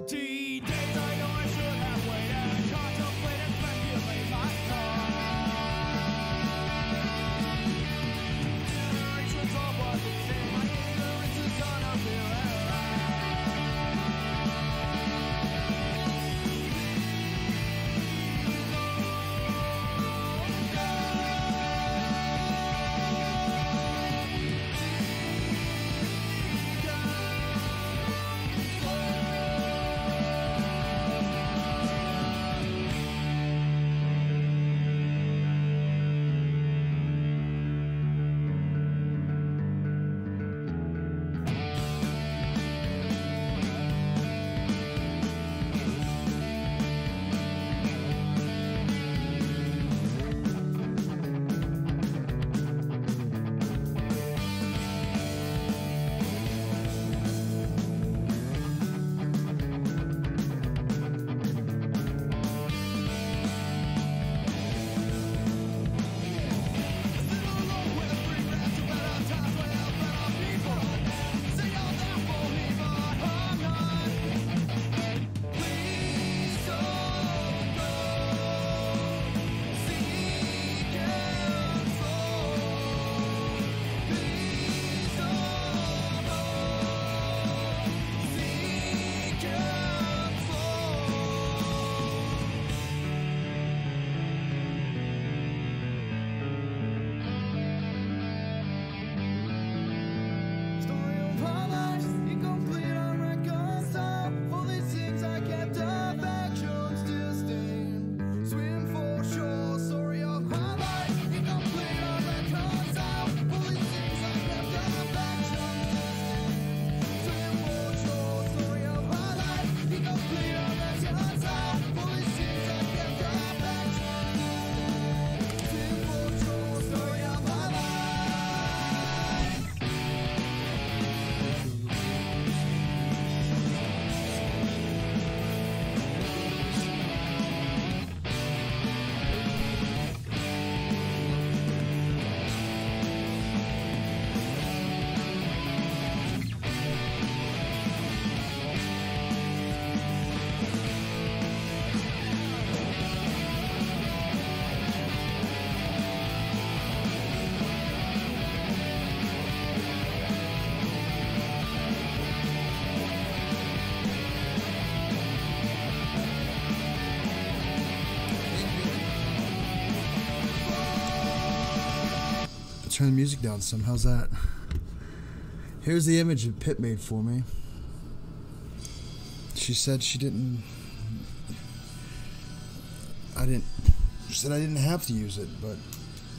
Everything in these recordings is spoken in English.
14 days, I know I should have waited, contemplated, speculate my thoughts. Generations all was the same, my ignorance is gonna feel turn the music down some. How's that? Here's the image that Pip made for me. She said she didn't. She said I didn't have to use it, but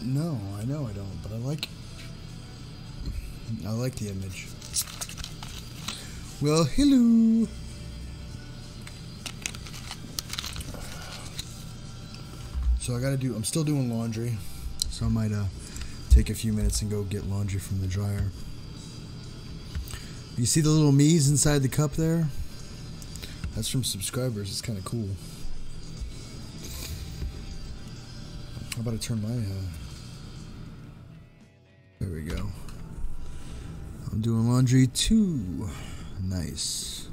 no, I know I don't. But I like the image. Well, hello. So I'm still doing laundry, so I might take a few minutes and go get laundry from the dryer. You see the little me's inside the cup there? That's from subscribers. It's kind of cool. How about I turn my... There we go. I'm doing laundry too. Nice.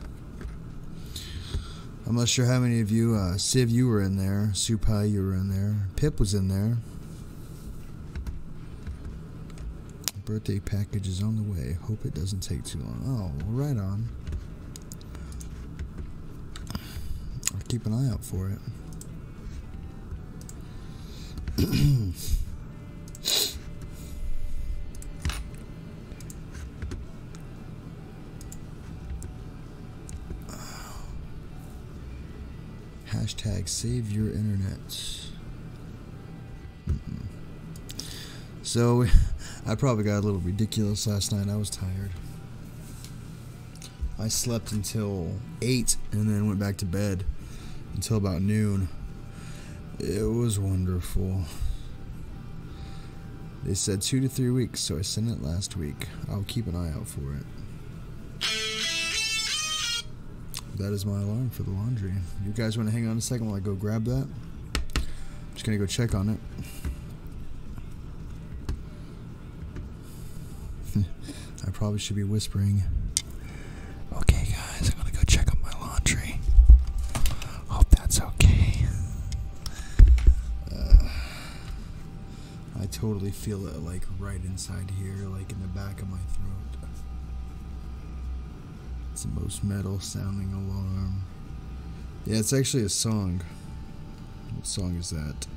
I'm not sure how many of you... Civ, you were in there. Supai, you were in there. Pip was in there. Birthday package is on the way. Hope it doesn't take too long. Oh, well, right on. I'll keep an eye out for it. Hashtag save your internet. So, I probably got a little ridiculous last night. I was tired. I slept until 8 and then went back to bed until about noon. It was wonderful. They said 2 to 3 weeks, so I sent it last week. I'll keep an eye out for it. That is my alarm for the laundry. You guys want to hang on a second while I go grab that? I'm just going to go check on it. I probably should be whispering. Okay, guys, I'm gonna go check on my laundry. totally feel it like right inside here, like in the back of my throat. It's the most metal sounding alarm. Yeah, it's actually a song. What song is that?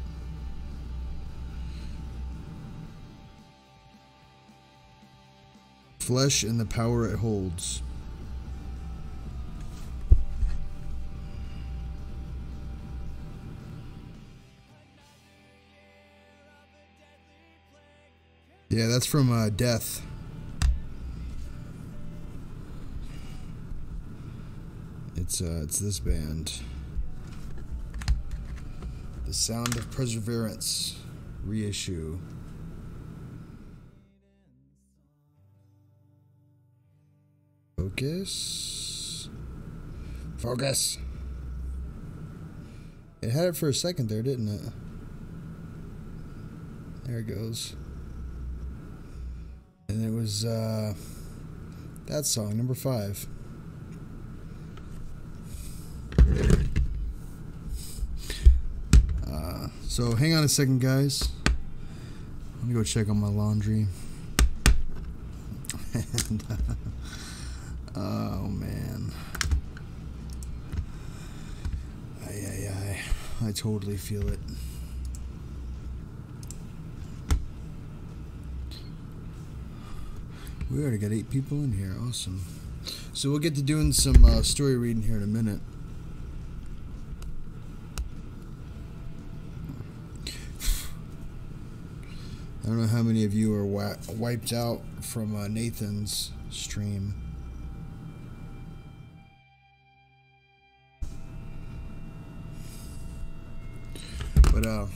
Flesh and the Power It Holds. Yeah, that's from Death. It's this band. The Sound of Perseverance reissue. Focus. Focus. It had it for a second there, didn't it? There it goes. And it was that song, number 5. So hang on a second, guys. Let me go check on my laundry. And, oh man. I totally feel it. We already got 8 people in here. Awesome. So we'll get to doing some story reading here in a minute. I don't know how many of you are wiped out from Nathan's stream. But I'll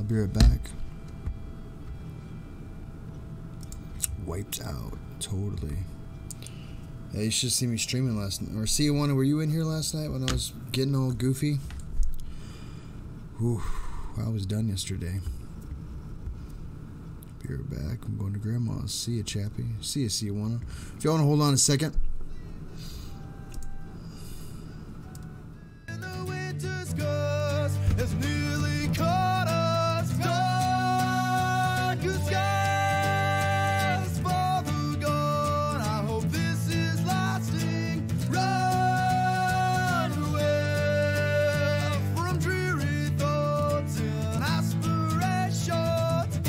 be right back. Wiped out, totally. Yeah, you should see me streaming last night. Or see one, were you in here last night when I was getting all goofy? Whew, I was done yesterday. Be right back. I'm going to Grandma's. See you, Chappie. See you, Wanna. If y'all want to hold on a second. Has nearly caught us. Dark skies for the gone. I hope this is lasting. Run away from dreary thoughts and aspirations.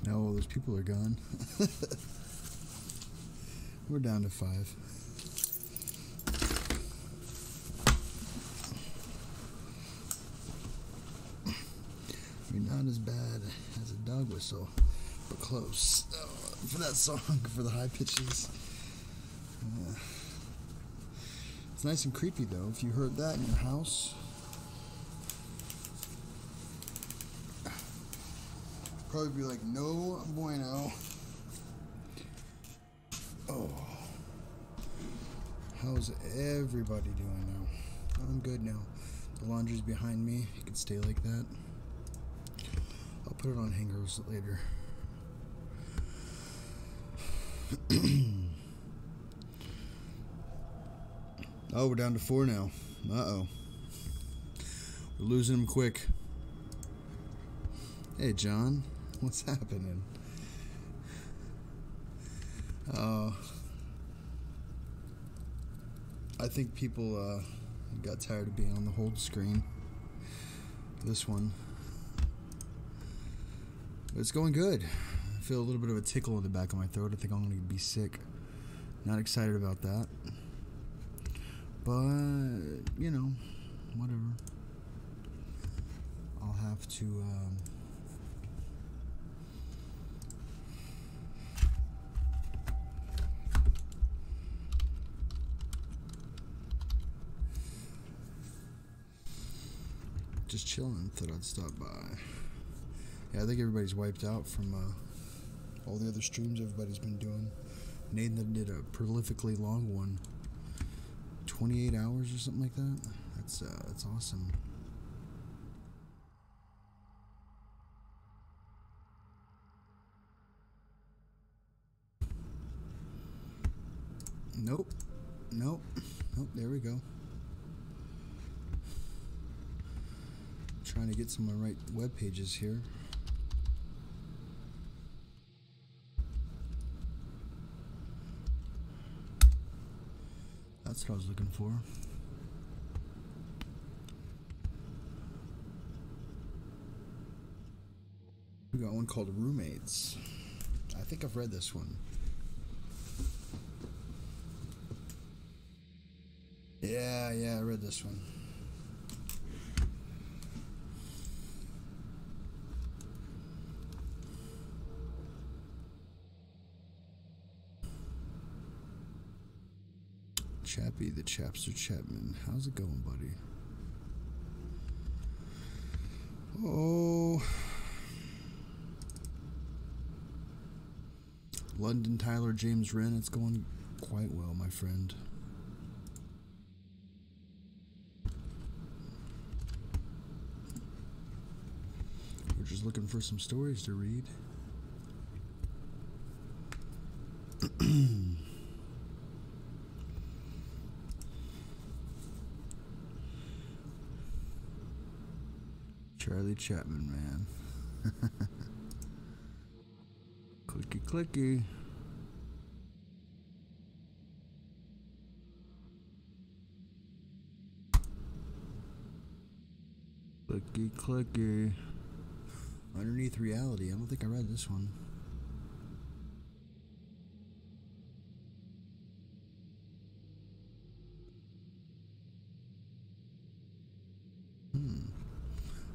No, those people are gone. We're down to 5. I mean, not as bad as a dog whistle, but close. For that song, for the high pitches. It's nice and creepy, though. If you heard that in your house, probably be like, no bueno. Oh. How's everybody doing now? I'm good now. The laundry's behind me. You can stay like that. I'll put it on hangers later. Oh, we're down to 4 now. Uh-oh. We're losing them quick. Hey, John. What's happening? I think people got tired of being on the hold screen. This one. But it's going good. I feel a little bit of a tickle in the back of my throat. I think I'm going to be sick. Not excited about that. But, you know, whatever. I'll have to... just chilling. Thought I'd stop by. Yeah, I think everybody's wiped out from all the other streams everybody's been doing. Nathan did a prolifically long one, 28 hours or something like that. That's awesome. Nope. There we go. Trying to get some of my right web pages here. That's what I was looking for. We got one called Roommates. I think I've read this one. Yeah, I read this one. Chappie, the Chapster Chapman. How's it going, buddy? Oh. London Tyler James Wren, it's going quite well, my friend. We're just looking for some stories to read. Charlie Chapman, man. Clicky clicky. Clicky clicky. Underneath Reality. I don't think I read this one.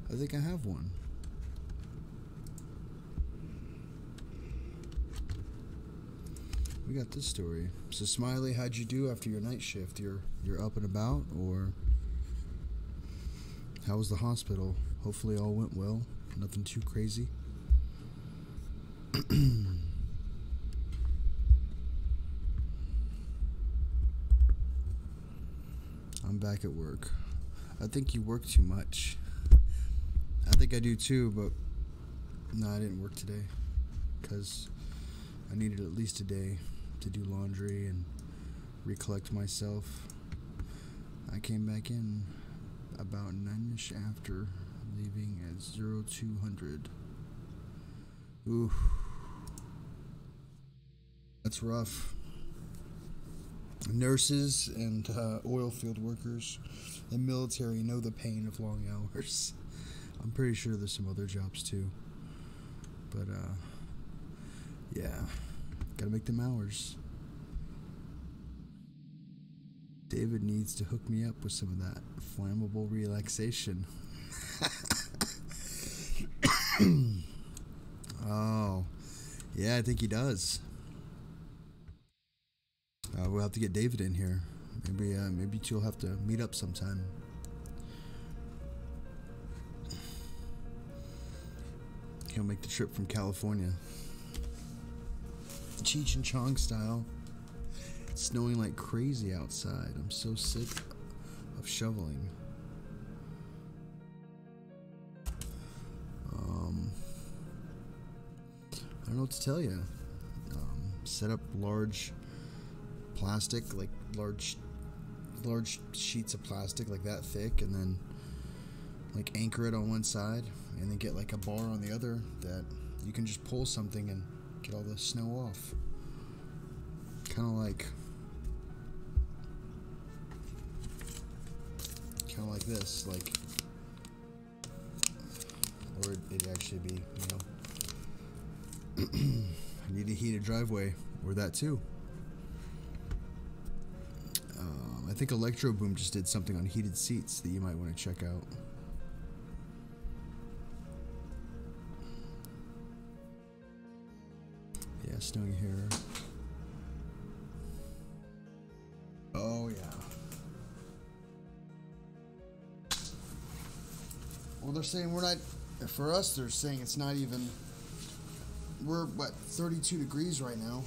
I think I have one. We got this story. So Smiley, how'd you do after your night shift? You're up and about, or how was the hospital? Hopefully all went well. Nothing too crazy. I'm back at work. I think you work too much. I think I do too, but no, I didn't work today because I needed at least a day to do laundry and recollect myself. I came back in about 9ish after, leaving at 0200. Ooh, that's rough. Nurses and oil field workers and military know the pain of long hours. I'm pretty sure there's some other jobs too. But, yeah, gotta make them hours. David needs to hook me up with some of that flammable relaxation. Oh, yeah, I think he does. We'll have to get David in here. Maybe you'll have to meet up sometime. He'll make the trip from California. Cheech and Chong style. It's snowing like crazy outside. I'm so sick of shoveling. I don't know what to tell you. Set up large plastic, like large sheets of plastic like that thick, and then like anchor it on one side, and then get like a bar on the other that you can just pull something and get all the snow off. Kind of like this, like, or it'd actually be, you know, I need a heated driveway, or that too. I think Electro Boom just did something on heated seats that you might want to check out. Yeah, snowing here. Oh yeah. Well, they're saying we're not, for us, they're saying it's not even, we're, what, 32 degrees right now.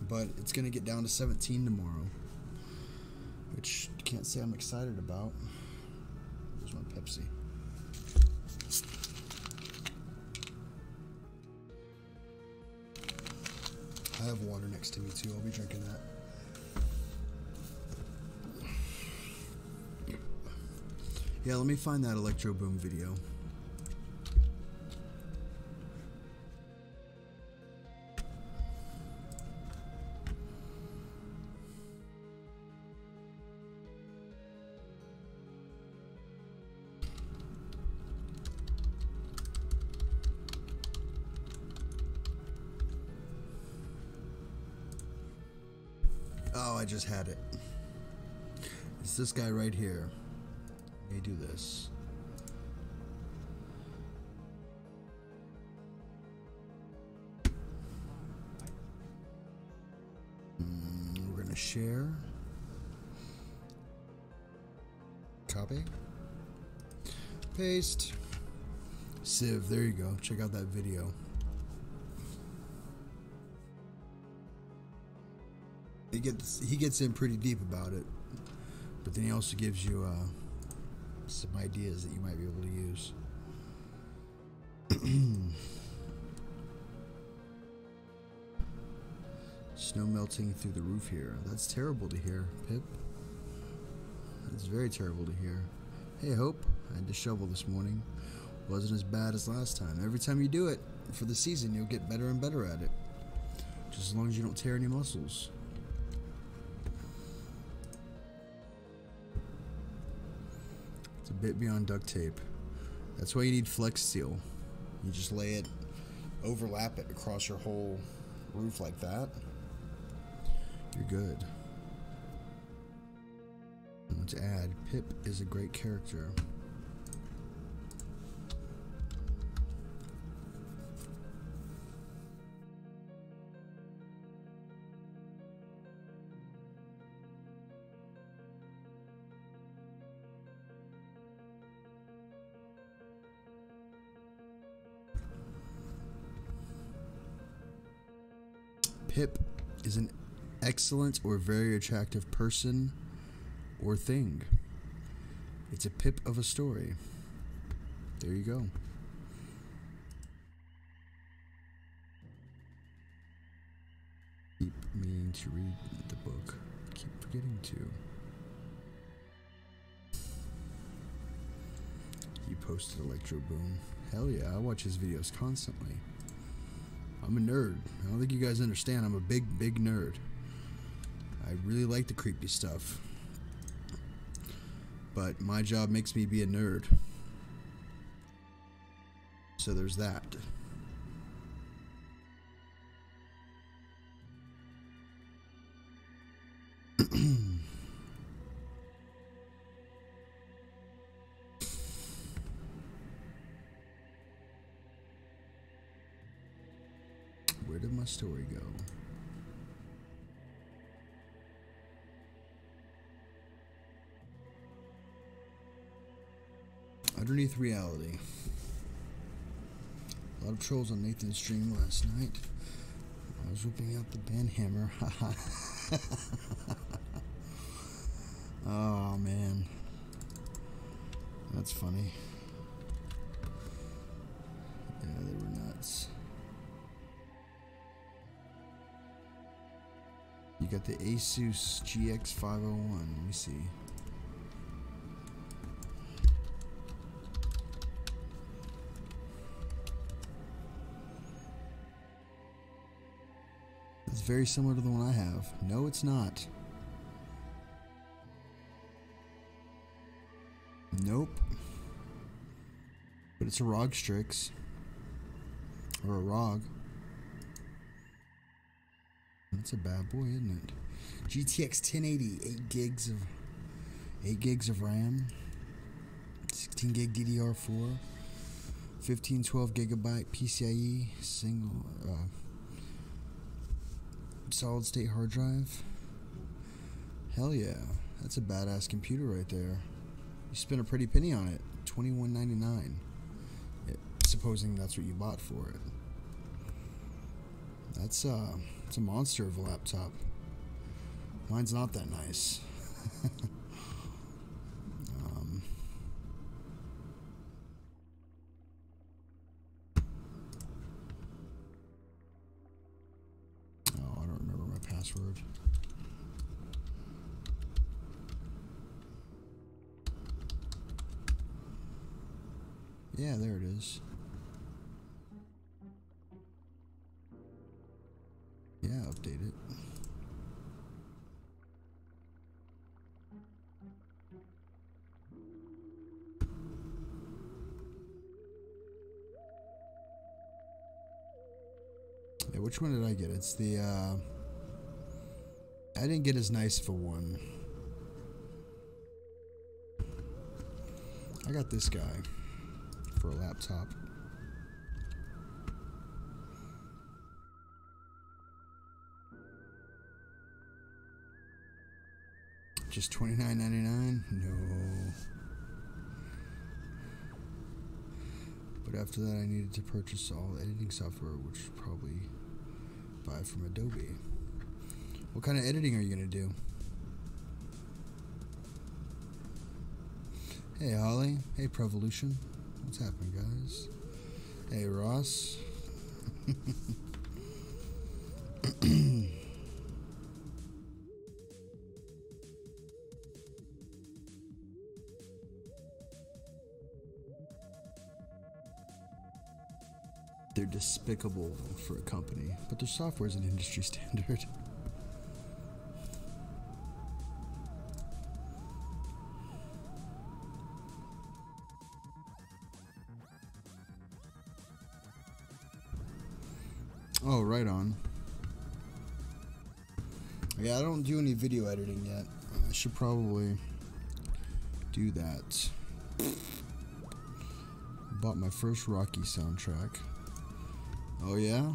But it's going to get down to 17 tomorrow, which I can't say I'm excited about. There's my Pepsi. I have water next to me too. I'll be drinking that. Yeah, let me find that Electro Boom video. Oh, I just had it. It's this guy right here. Let me do this. Share. Copy. Paste. Civ, there you go. Check out that video. He gets in pretty deep about it, but then he also gives you some ideas that you might be able to use. Snow melting through the roof here. That's terrible to hear, Pip. That's very terrible to hear. Hey, Hope. I had to shovel this morning. Wasn't as bad as last time. Every time you do it for the season, you'll get better and better at it. Just as long as you don't tear any muscles. It's a bit beyond duct tape. That's why you need Flex Seal. You just lay it, overlap it across your whole roof like that. You're good. I want to add, Pip is a great character. Pip is an excellent or very attractive person or thing. It's a pip of a story. There you go. Keep meaning to read the book. Keep forgetting to. You posted Electro Boom. Hell yeah, I watch his videos constantly. I'm a nerd. I don't think you guys understand. I'm a big nerd. I really like the creepy stuff. But my job makes me be a nerd. So there's that. Where did my story go? Underneath reality. A lot of trolls on Nathan's stream last night. I was whipping out the band hammer. Oh man. That's funny. Yeah, they were nuts. You got the Asus GX501. Let me see. It's very similar to the one I have. No, it's not. Nope. But it's a ROG Strix. Or a ROG. That's a bad boy, isn't it? GTX 1080, 8 gigs of RAM, 16 gig DDR4, 1512 gigabyte PCIe single solid state hard drive. Hell yeah, that's a badass computer right there. You spent a pretty penny on it, $21.99. Supposing that's what you bought for it. It's a monster of a laptop. Mine's not that nice. Oh, I don't remember my password. Yeah, there it is. Yeah, update it. Yeah, which one did I get? It's the, I didn't get as nice of a one. I got this guy for a laptop. Just $29.99? No. But after that, I needed to purchase all editing software, which I'll probably buy from Adobe. What kind of editing are you going to do? Hey, Holly. Hey, Provolution. What's happening, guys? Hey, Ross. They're despicable for a company, but their software is an industry standard. Oh, right on. Yeah, I don't do any video editing yet. I should probably do that. Bought my first Rocky soundtrack. Oh yeah?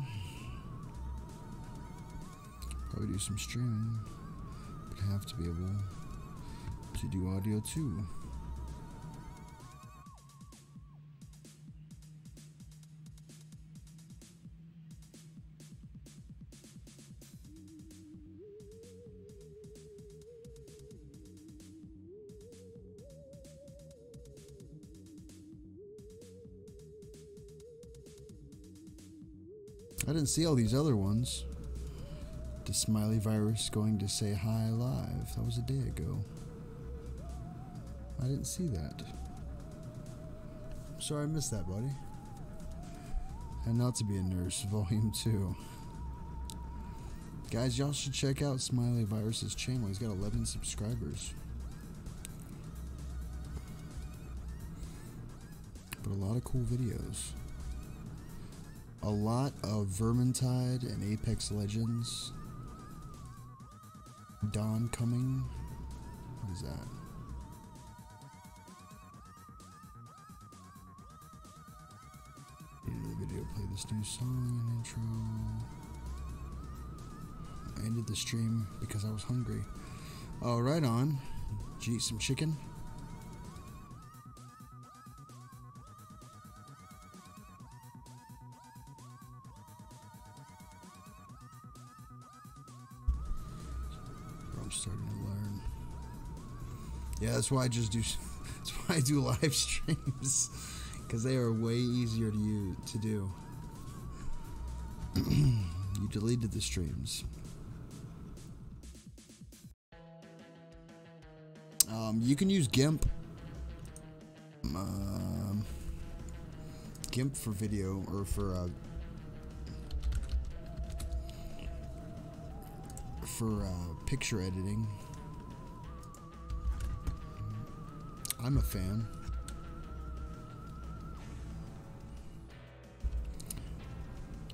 Probably do some streaming. But I have to be able to do audio too. I didn't see all these other ones. The Smiley Virus going to say hi live. That was a day ago. I didn't see that. Sorry I missed that, buddy. And Not to Be a Nurse, Volume 2. Guys, y'all should check out Smiley Virus's channel. He's got 11 subscribers. But a lot of cool videos. A lot of Vermintide and Apex Legends. Dawn Coming. What is that? End of the video, play this new song and intro. I ended the stream because I was hungry. Oh, right on. Did you eat some chicken? Starting to learn. Yeah, that's why I just do. That's why I do live streams, because they are way easier to do. You deleted the streams. You can use GIMP. GIMP for video or for picture editing. I'm a fan.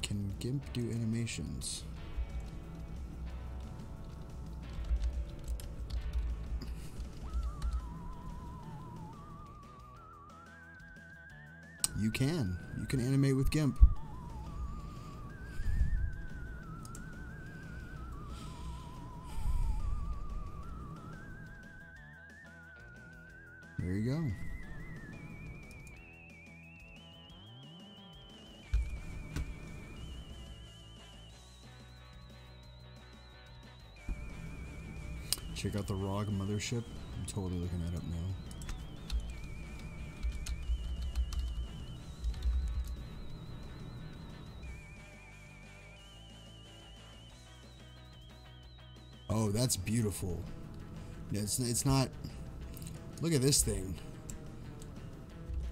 Can GIMP do animations? You can. You can animate with GIMP. There you go. Check out the ROG Mothership. I'm totally looking that up now. Oh, that's beautiful. Yeah, it's not. Look at this thing.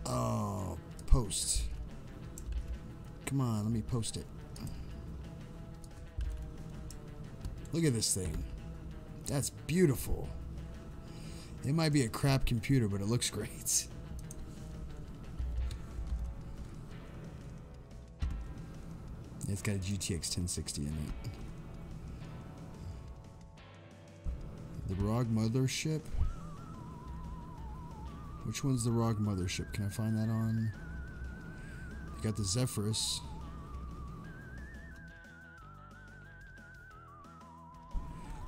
Oh, post. Come on, let me post it. Look at this thing. That's beautiful. It might be a crap computer, but it looks great. It's got a GTX 1060 in it. The ROG Mothership. Which one's the ROG Mothership? Can I find that on? You got the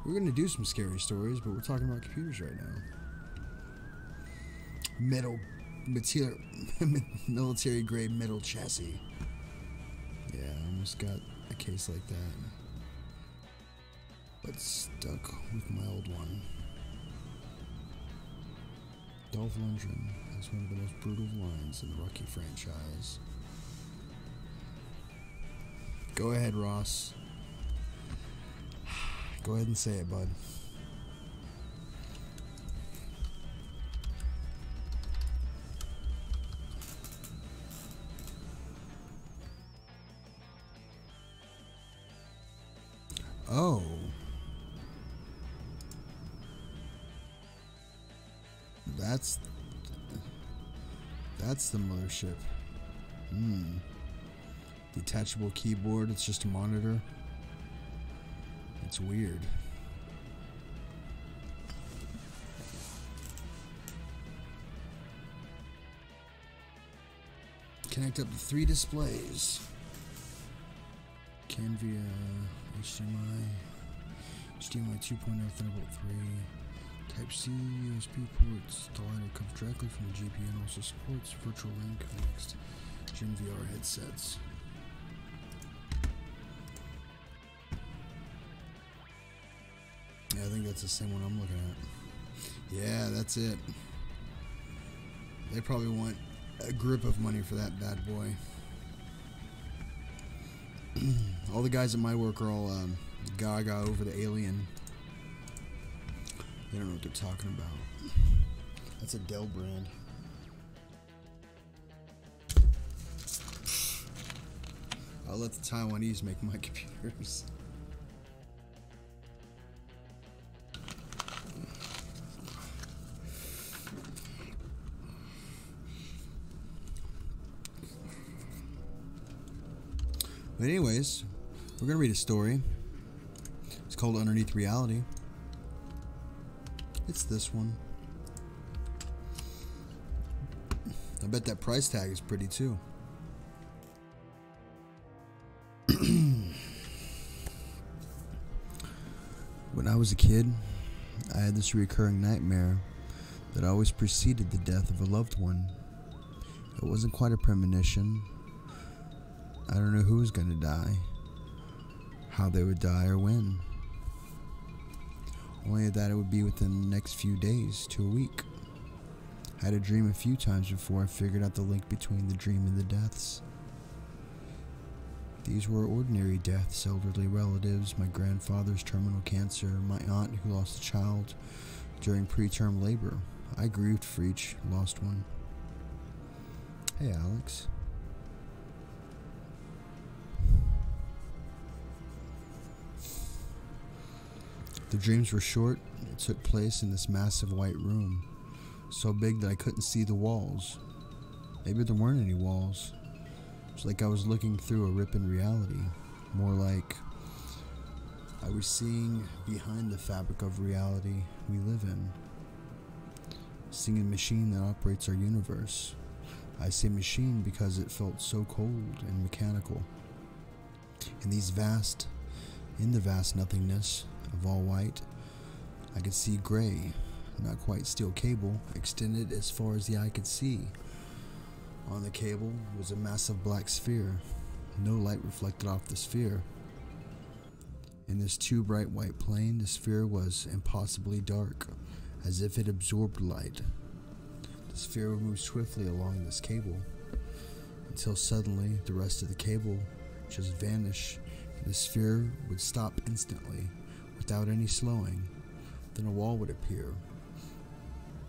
We're gonna do some scary stories, but we're talking about computers right now. Military grade metal chassis. Yeah, I almost got a case like that, but stuck with my old one. Dolph Lundgren has one of the most brutal lines in the Rocky franchise. Go ahead, Ross. Go ahead and say it, bud. Oh. That's the mothership. Detachable keyboard, it's just a monitor. It's weird. Connect up to 3 displays. Can via HDMI 2.0, Thunderbolt 3, Type-C, USB ports. The line will come directly from the GPU and also supports Virtual Link Next Gen VR headsets. Yeah, I think that's the same one I'm looking at. Yeah, that's it. They probably want a grip of money for that bad boy. All the guys at my work are all gaga over the Alien. They don't know what they're talking about. That's a Dell brand. I'll let the Taiwanese make my computers. But anyways, we're going to read a story. It's called Underneath Reality. It's this one. I bet that price tag is pretty too. When I was a kid, I had this recurring nightmare that always preceded the death of a loved one. It wasn't quite a premonition. I don't know who was going to die, how they would die, or when. Only that it would be within the next few days to a week. I had a dream a few times before I figured out the link between the dream and the deaths. These were ordinary deaths: elderly relatives, my grandfather's terminal cancer, my aunt who lost a child during preterm labor. I grieved for each lost one. Hey, Alex. The dreams were short. It took place in this massive white room, so big that I couldn't see the walls. Maybe there weren't any walls. It was like I was looking through a rip in reality. More like I was seeing behind the fabric of reality we live in. Seeing a machine that operates our universe. I say machine because it felt so cold and mechanical. In the vast nothingness of all white, I could see gray, not quite steel cable, extended as far as the eye could see. On the cable was a massive black sphere. No light reflected off the sphere. In this too bright white plane, the sphere was impossibly dark, as if it absorbed light. The sphere would move swiftly along this cable, until suddenly the rest of the cable just vanished, and the sphere would stop instantly, without any slowing. Then a wall would appear.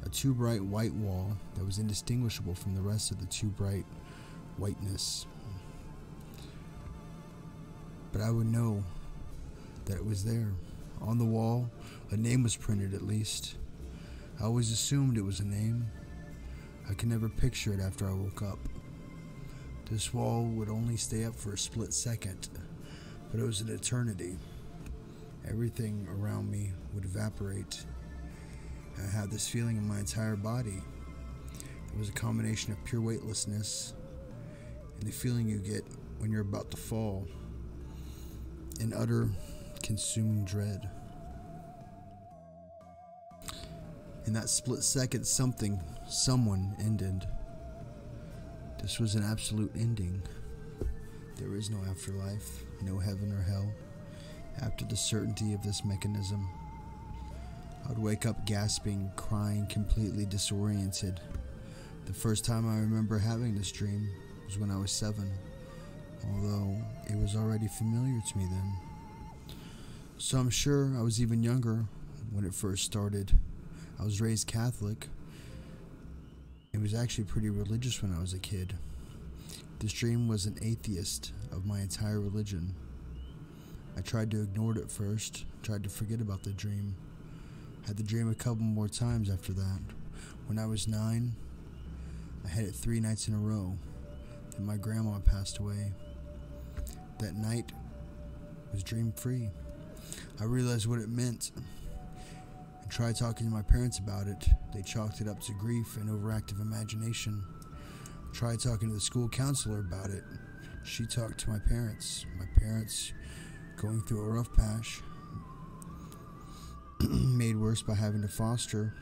A too bright white wall that was indistinguishable from the rest of the too bright whiteness. But I would know that it was there. On the wall, a name was printed at least. I always assumed it was a name. I could never picture it after I woke up. This wall would only stay up for a split second, but it was an eternity. Everything around me would evaporate. I had this feeling in my entire body. It was a combination of pure weightlessness and the feeling you get when you're about to fall, in utter, consuming dread. In that split second, someone ended. This was an absolute ending. There is no afterlife, no heaven or hell. After the certainty of this mechanism, I would wake up gasping, crying, completely disoriented. The first time I remember having this dream was when I was 7, although it was already familiar to me then. So I'm sure I was even younger when it first started. I was raised Catholic. It was actually pretty religious when I was a kid. This dream was an atheist of my entire religion. I tried to ignore it at first, tried to forget about the dream. Had the dream a couple more times after that. When I was 9, I had it 3 nights in a row. Then my grandma passed away. That night was dream-free. I realized what it meant and tried talking to my parents about it. They chalked it up to grief and overactive imagination. I tried talking to the school counselor about it. She talked to my parents. My parents going through a rough patch, made worse by having to foster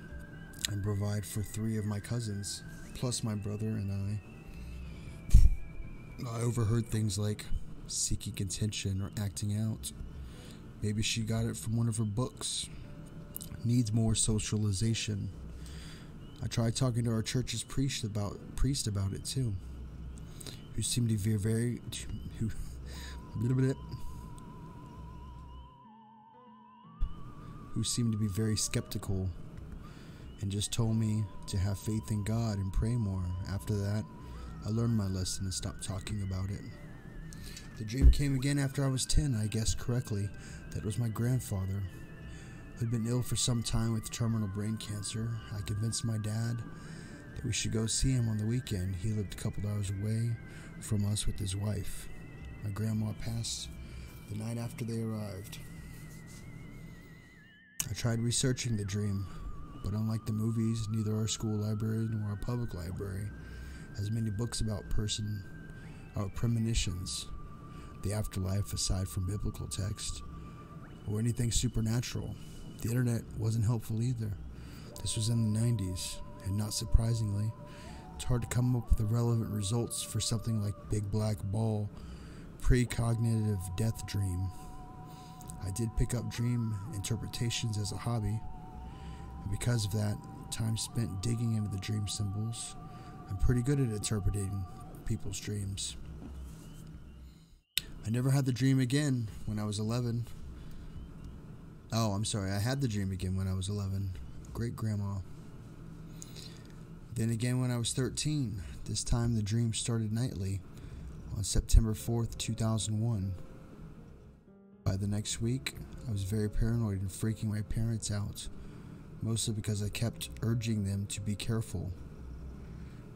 and provide for 3 of my cousins, plus my brother and I overheard things like seeking attention or acting out. Maybe she got it from one of her books. Needs more socialization. I tried talking to our church's priest about it too, who seemed to be very skeptical and just told me to have faith in God and pray more. After that, I learned my lesson and stopped talking about it. The dream came again after I was 10. I guessed correctly. That was my grandfather, who had been ill for some time with terminal brain cancer. I convinced my dad that we should go see him on the weekend. He lived a couple hours away from us with his wife. My grandma passed the night after they arrived. I tried researching the dream, but unlike the movies, neither our school library nor our public library has many books about premonitions, the afterlife aside from biblical text, or anything supernatural. The internet wasn't helpful either. This was in the 90s, and not surprisingly, it's hard to come up with the relevant results for something like Big Black Ball, precognitive death dream. I did pick up dream interpretations as a hobby, and because of that, time spent digging into the dream symbols, I'm pretty good at interpreting people's dreams. I never had the dream again when I was 11. I had the dream again when I was 11. Great grandma. Then again when I was 13. This time the dream started nightly on September 4th, 2001. By the next week, I was very paranoid and freaking my parents out, mostly because I kept urging them to be careful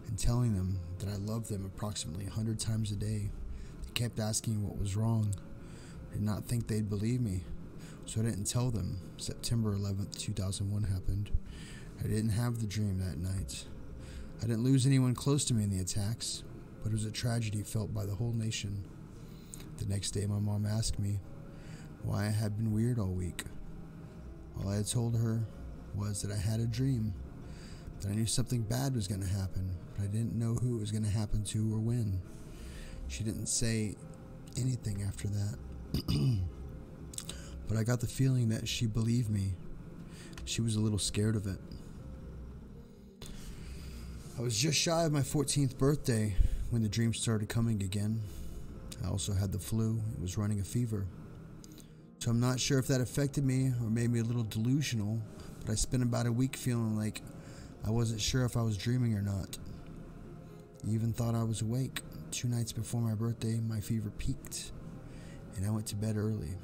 and telling them that I loved them approximately 100 times a day. They kept asking what was wrong. I did not think they'd believe me, so I didn't tell them. September 11th, 2001 happened. I didn't have the dream that night. I didn't lose anyone close to me in the attacks, but it was a tragedy felt by the whole nation. The next day, my mom asked me why I had been weird all week. All I had told her was that I had a dream, that I knew something bad was going to happen, but I didn't know who it was going to happen to or when. She didn't say anything after that. But I got the feeling that she believed me. She was a little scared of it. I was just shy of my 14th birthday when the dream started coming again. I also had the flu. It was running a fever. So I'm not sure if that affected me or made me a little delusional, but I spent about a week feeling like I wasn't sure if I was dreaming or not. I even thought I was awake. 2 nights before my birthday, my fever peaked, and I went to bed early.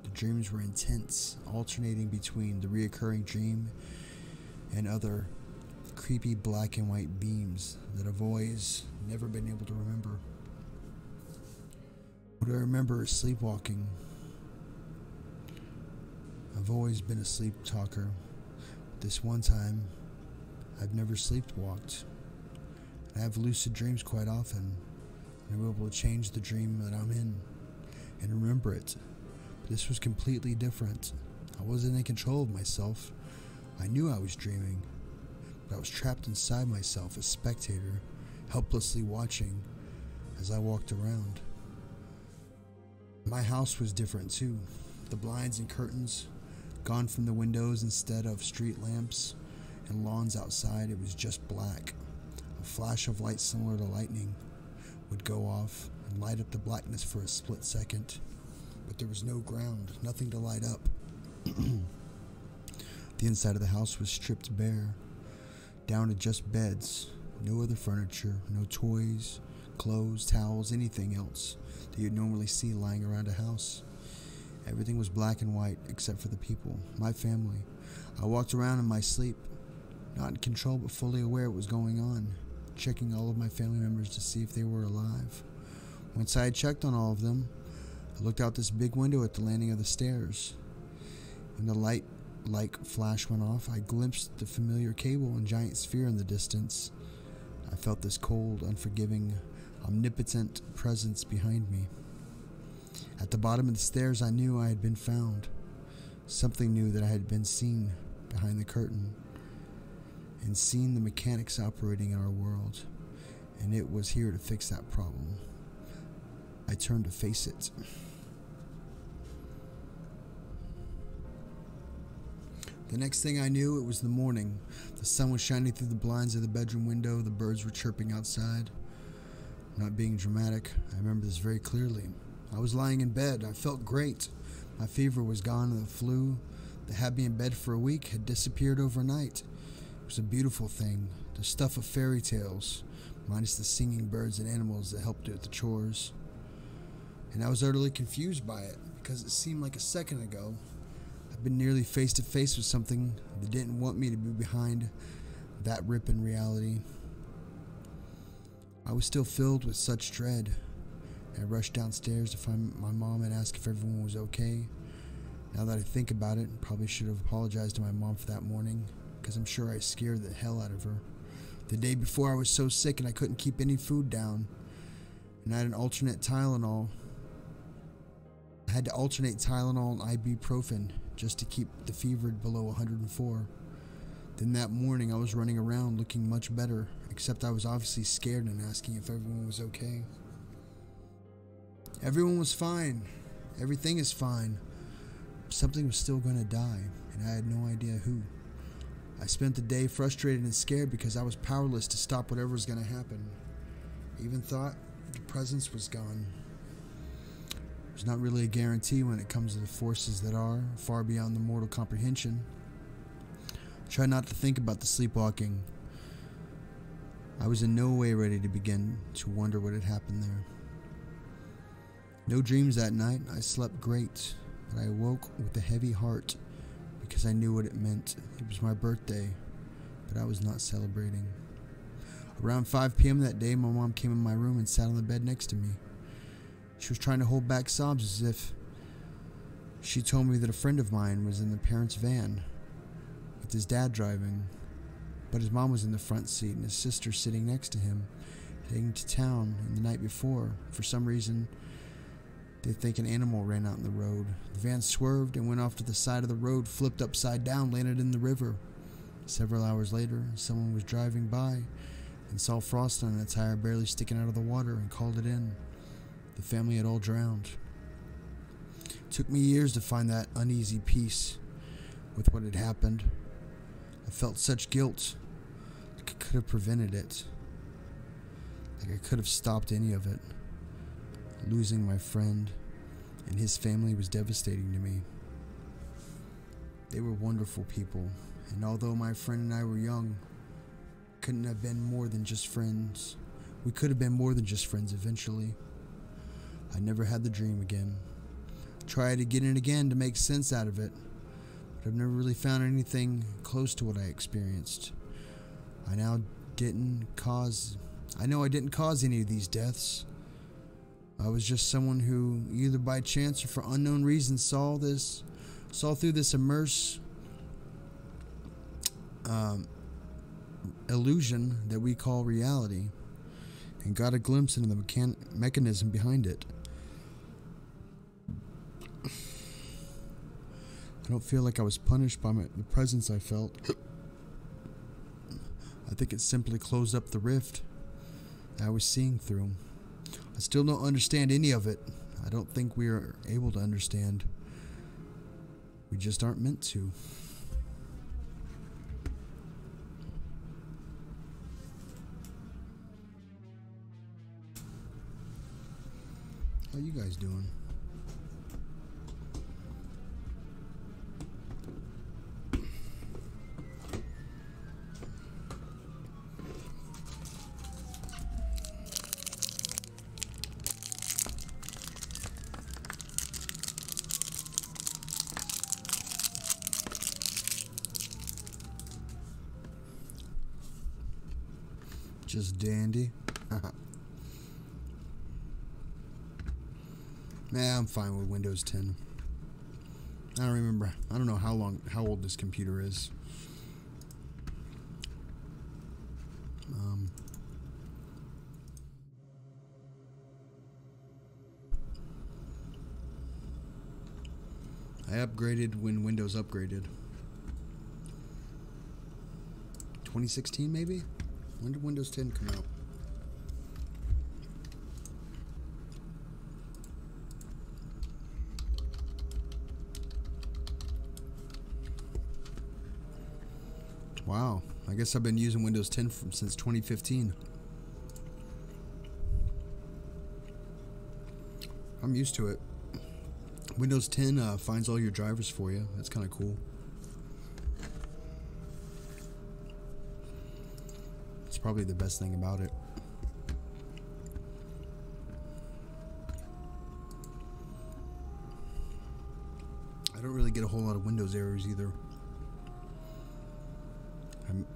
The dreams were intense, alternating between the reoccurring dream and other creepy black and white beams that I've always never been able to remember. What I remember is sleepwalking. I've always been a sleep talker. This one time, I've never sleepwalked. I have lucid dreams quite often, and I'm able to change the dream that I'm in and remember it. But this was completely different. I wasn't in control of myself. I knew I was dreaming, but I was trapped inside myself, a spectator, helplessly watching as I walked around. My house was different too. The blinds and curtains gone from the windows instead of street lamps and lawns outside. It was just black. A flash of light similar to lightning would go off and light up the blackness for a split second, but there was no ground, nothing to light up. The inside of the house was stripped bare, down to just beds, no other furniture, no toys, clothes, towels, anything else that you'd normally see lying around a house. Everything was black and white except for the people, my family. I walked around in my sleep, not in control but fully aware of what was going on, checking all of my family members to see if they were alive. Once I had checked on all of them, I looked out this big window at the landing of the stairs. When the light-like flash went off, I glimpsed the familiar cable and giant sphere in the distance. I felt this cold, unforgiving, omnipotent presence behind me. At the bottom of the stairs, I knew I had been found. Something knew that I had been seen behind the curtain and seen the mechanics operating in our world, and it was here to fix that problem. I turned to face it. The next thing I knew, it was the morning. The sun was shining through the blinds of the bedroom window. The birds were chirping outside. Not being dramatic, I remember this very clearly. I was lying in bed. I felt great. My fever was gone and the flu that had me in bed for a week had disappeared overnight. It was a beautiful thing, the stuff of fairy tales, minus the singing birds and animals that helped do the chores. And I was utterly confused by it, because it seemed like a second ago I'd been nearly face to face with something that didn't want me to be behind that rip in reality. I was still filled with such dread. I rushed downstairs to find my mom and ask if everyone was okay. Now that I think about it, I probably should have apologized to my mom for that morning, because I'm sure I scared the hell out of her. The day before, I was so sick and I couldn't keep any food down, and I had an alternate Tylenol. I had to alternate Tylenol and ibuprofen just to keep the fever below 104. Then that morning, I was running around looking much better, except I was obviously scared and asking if everyone was okay. Everyone was fine. Everything is fine. Something was still going to die, and I had no idea who. I spent the day frustrated and scared because I was powerless to stop whatever was going to happen. I even thought the presence was gone. There's not really a guarantee when it comes to the forces that are far beyond the mortal comprehension. Try not to think about the sleepwalking. I was in no way ready to begin to wonder what had happened there. No dreams that night. I slept great, but I awoke with a heavy heart because I knew what it meant. It was my birthday, but I was not celebrating. Around 5 p.m. that day, my mom came in my room and sat on the bed next to me. She was trying to hold back sobs as if she told me that a friend of mine was in the parents' van with his dad driving, but his mom was in the front seat and his sister sitting next to him, heading to town. And the night before, for some reason, they think an animal ran out in the road. The van swerved and went off to the side of the road, flipped upside down, landed in the river. Several hours later, someone was driving by and saw frost on a tire barely sticking out of the water and called it in. The family had all drowned. It took me years to find that uneasy peace with what had happened. I felt such guilt, like I could have prevented it, like I could have stopped any of it. Losing my friend and his family was devastating to me. They were wonderful people, and although my friend and I were young, couldn't have been more than just friends. We could have been more than just friends eventually. I never had the dream again. Tried again and again to make sense out of it, but I've never really found anything close to what I experienced. I know I didn't cause any of these deaths. I was just someone who, either by chance or for unknown reasons, saw through this illusion that we call reality, and got a glimpse into the mechanism behind it. don't feel like I was punished by the presence I felt. I think it simply closed up the rift I was seeing through. I still don't understand any of it. I don't think we are able to understand. We just aren't meant to. How you guys doing? Just dandy. Nah, I'm fine with Windows 10. I don't remember. I don't know how old this computer is. I upgraded when Windows upgraded. 2016 maybe? When did Windows 10 come out? Wow, I guess I've been using Windows 10 since 2015. I'm used to it. Windows 10 finds all your drivers for you. That's kind of cool. It's probably the best thing about it. I don't really get a whole lot of Windows errors either.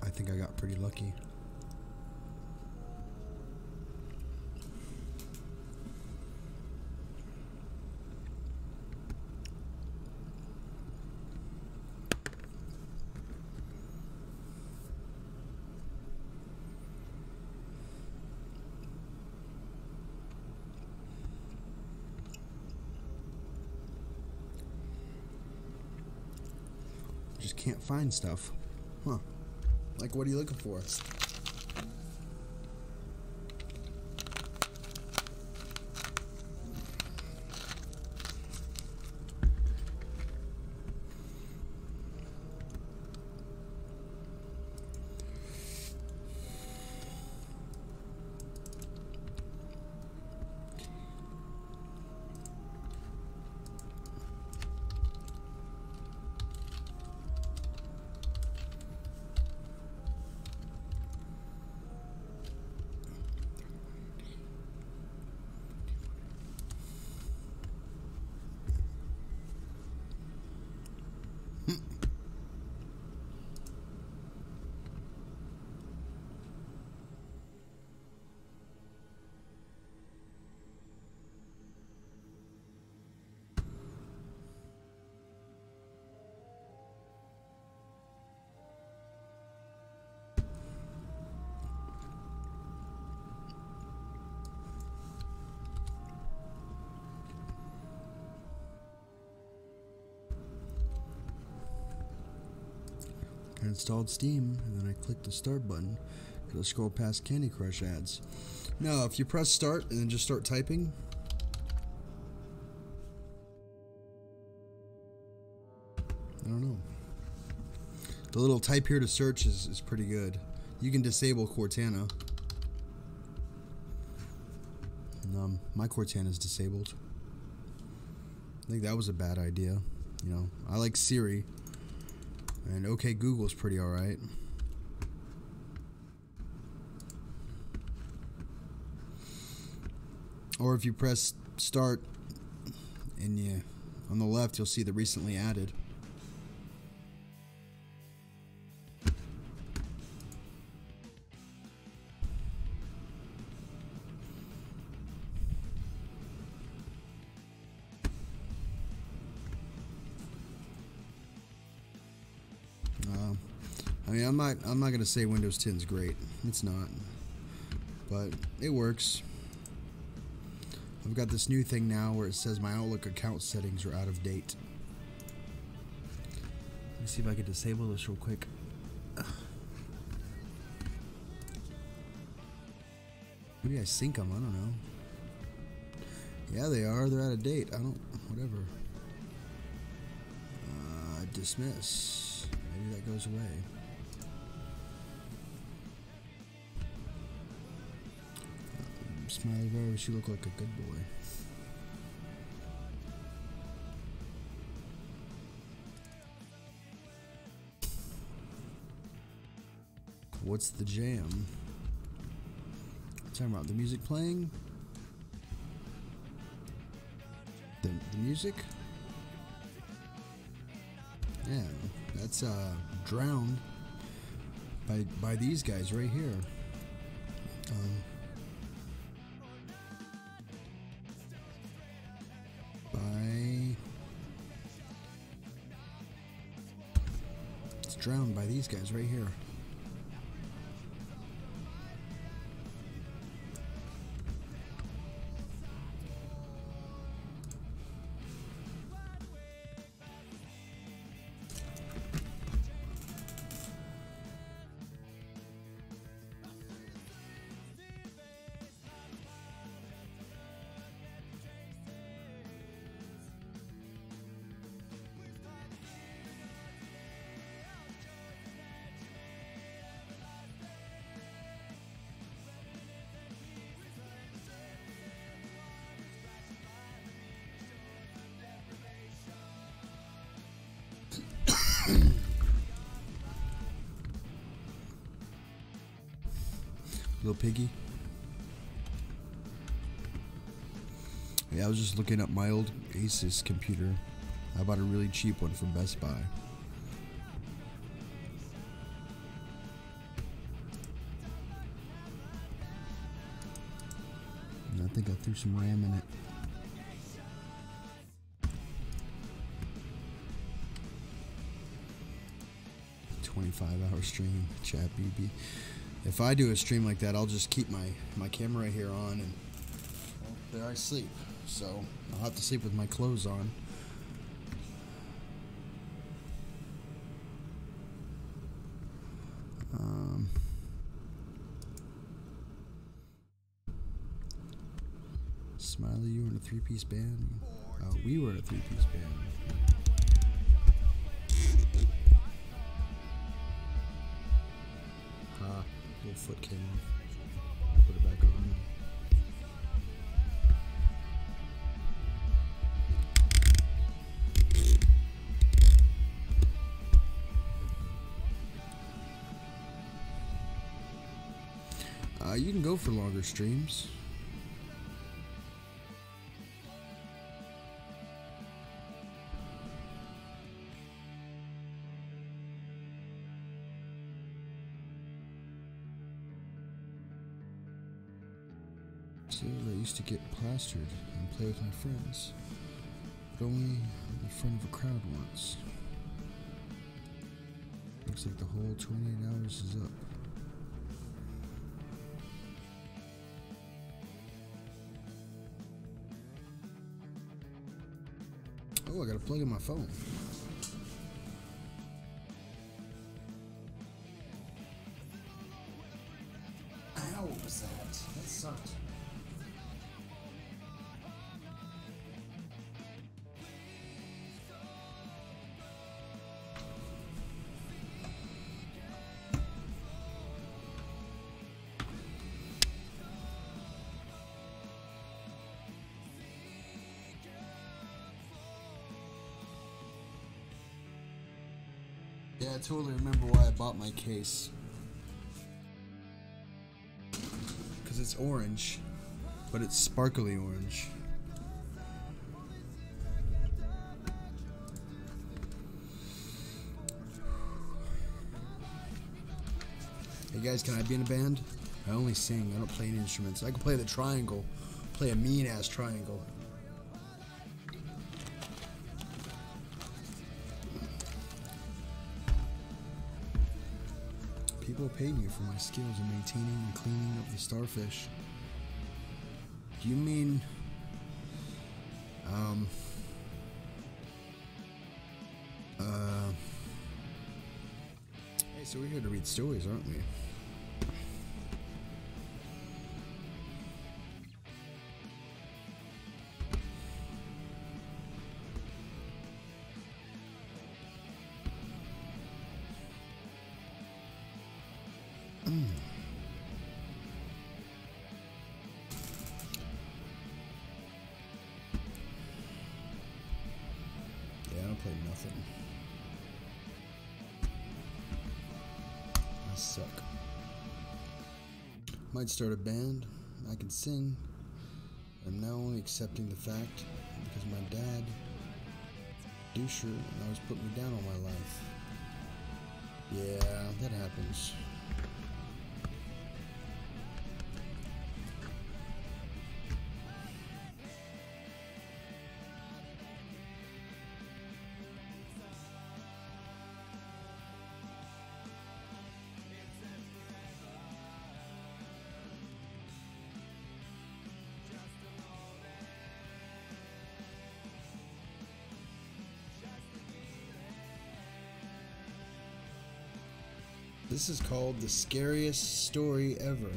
I think I got pretty lucky. Just can't find stuff. Huh. Like, what are you looking for? I installed Steam, and then I click the start button. It'll scroll past Candy Crush ads. Now, if you press start and then just start typing, I don't know. The little type here to search is pretty good. You can disable Cortana. And, my Cortana is disabled. I think that was a bad idea. You know, I like Siri. And OK Google's pretty alright. Or if you press start and on the left you'll see the recently added. I mean, I'm not gonna say Windows 10 is great. It's not, but it works. I've got this new thing now where it says my Outlook account settings are out of date. me see if I can disable this real quick. Maybe I sync them, I don't know. Yeah, they are. They're out of date. I don't... Whatever. Dismiss. Maybe that goes away. Smiley Rose, you look like a good boy. What's the jam? Talking about the music playing? The music? Yeah, that's Drowned by these guys right here. It's Drowned by these guys right here. Little piggy. Yeah, I was just looking up my old Asus computer. I bought a really cheap one from Best Buy. And I think I threw some RAM in it. 25-hour stream, chat BB. If I do a stream like that, I'll just keep my camera right here on, and well, there I sleep. So I'll have to sleep with my clothes on. Smiley, you were in a three-piece band? We were in a three-piece band. Little foot came off. Put it back on. You can go for longer streams. I used to get plastered and play with my friends, but only in front of a crowd once. Looks like the whole 28 hours is up. Oh, I gotta plug in my phone. Ow, what was that? That sucked. Yeah, I totally remember why I bought my case. Because it's orange, but it's sparkly orange. Hey guys, can I be in a band? I only sing, I don't play any instruments. I can play the triangle, play a mean-ass triangle. People pay me for my skills in maintaining and cleaning up the starfish. Do you mean... So we're here to read stories, aren't we? Yeah, I don't play nothing. I suck. Might start a band. I can sing. I'm now only accepting the fact because my dad, doucher, always put me down all my life. Yeah, that happens. This is called The Scariest Story Ever.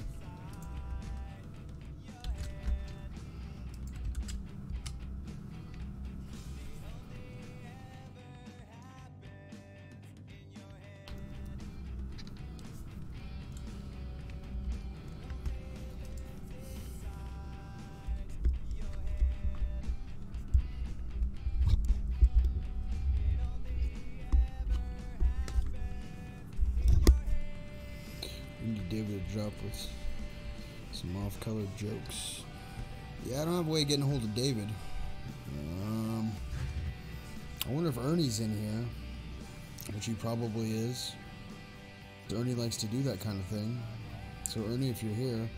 We need David to drop with some off-color jokes. Yeah, I don't have a way of getting a hold of David. I wonder if Ernie's in here, which he probably is. Ernie likes to do that kind of thing. So Ernie, if you're here,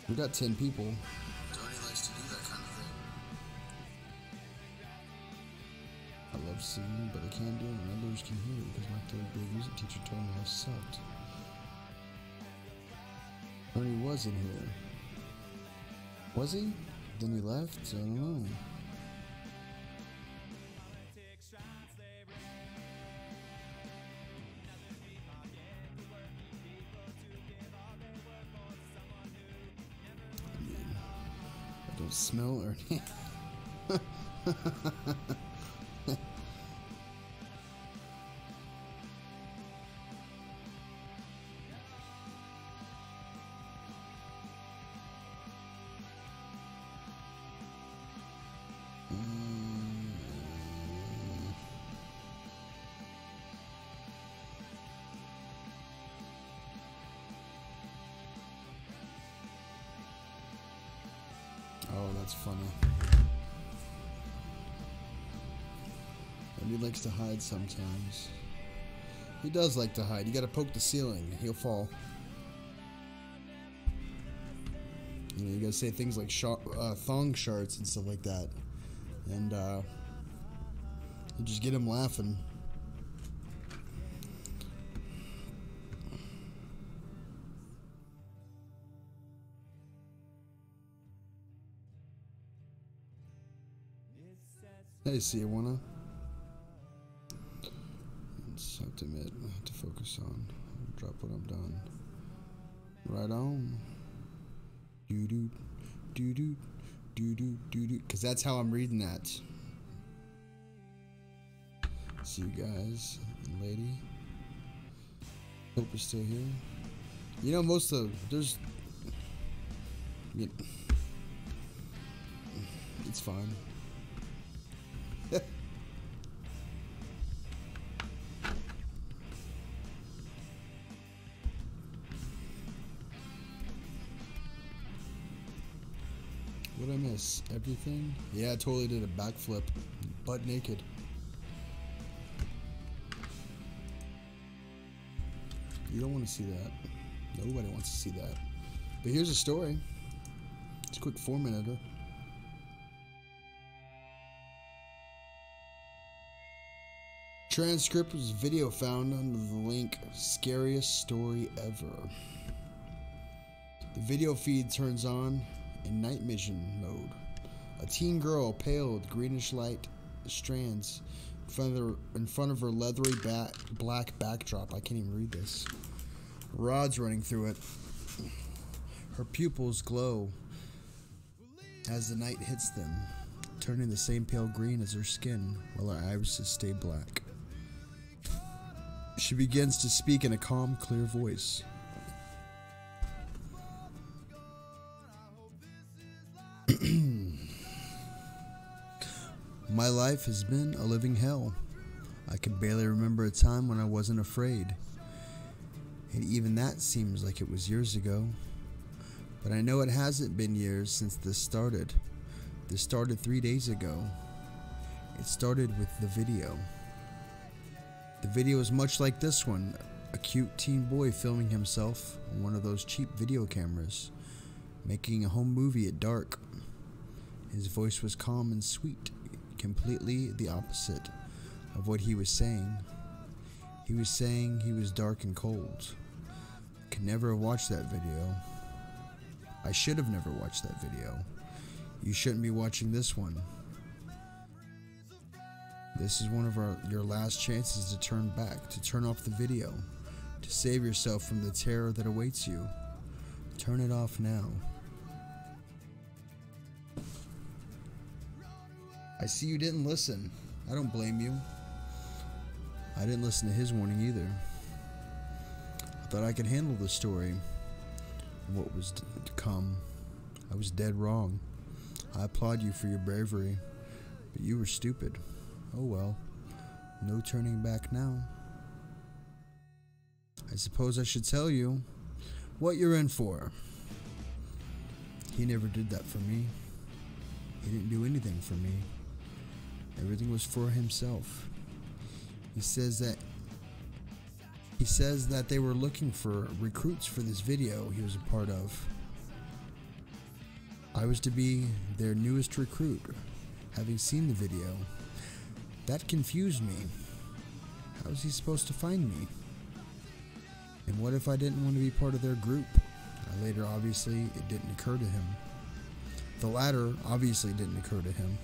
we got 10 people. Ernie likes to do that kind of thing. I love singing, but I can't do it when others can hear it because my third grade music teacher told me I sucked. Ernie was in here. Was he? Then he left? I don't know. I don't smell Ernie. Oh, that's funny. And he likes to hide sometimes. He does like to hide. You gotta poke the ceiling. He'll fall. You know, you gotta say things like thong sharts and stuff like that. And, you just get him laughing. Hey, see you wanna? It's have to admit, I have to focus on. I'll drop when I'm done. Right on. Doo doo doo doo doo doo doo doo. Cause that's how I'm reading that. See you guys, lady. Hope you're still here. You know, most of there's. It's fine. What did I miss? Everything? Yeah, I totally did a backflip. Butt naked. You don't want to see that. Nobody wants to see that. But here's a story. It's a quick 4-minute. Transcript was video found under the link Scariest Story Ever. The video feed turns on in night vision mode. A teen girl, pale with greenish light strands, in front of her leathery black backdrop. I can't even read this. Rods running through it. Her pupils glow as the night hits them, turning the same pale green as her skin, while her irises stay black. She begins to speak in a calm, clear voice. My life has been a living hell. I can barely remember a time when I wasn't afraid. And even that seems like it was years ago. But I know it hasn't been years since this started. This started 3 days ago. It started with the video. The video is much like this one. A cute teen boy filming himself on one of those cheap video cameras, making a home movie at dark. His voice was calm and sweet, completely the opposite of what he was saying. He was saying he was dark and cold. I could never have watched that video. I should have never watched that video. You shouldn't be watching this one. This is one of your last chances to turn back, to turn off the video, to save yourself from the terror that awaits you. Turn it off now. I see you didn't listen. I don't blame you. I didn't listen to his warning either. I thought I could handle the story and what was to come. I was dead wrong. I applaud you for your bravery, but you were stupid. Oh well, no turning back now. I suppose I should tell you what you're in for. He never did that for me. He didn't do anything for me. Everything was for himself. He says that they were looking for recruits for this video he was a part of. I was to be their newest recruit, having seen the video. That confused me. How was he supposed to find me? And what if I didn't want to be part of their group? Later, obviously, it didn't occur to him. The latter obviously didn't occur to him.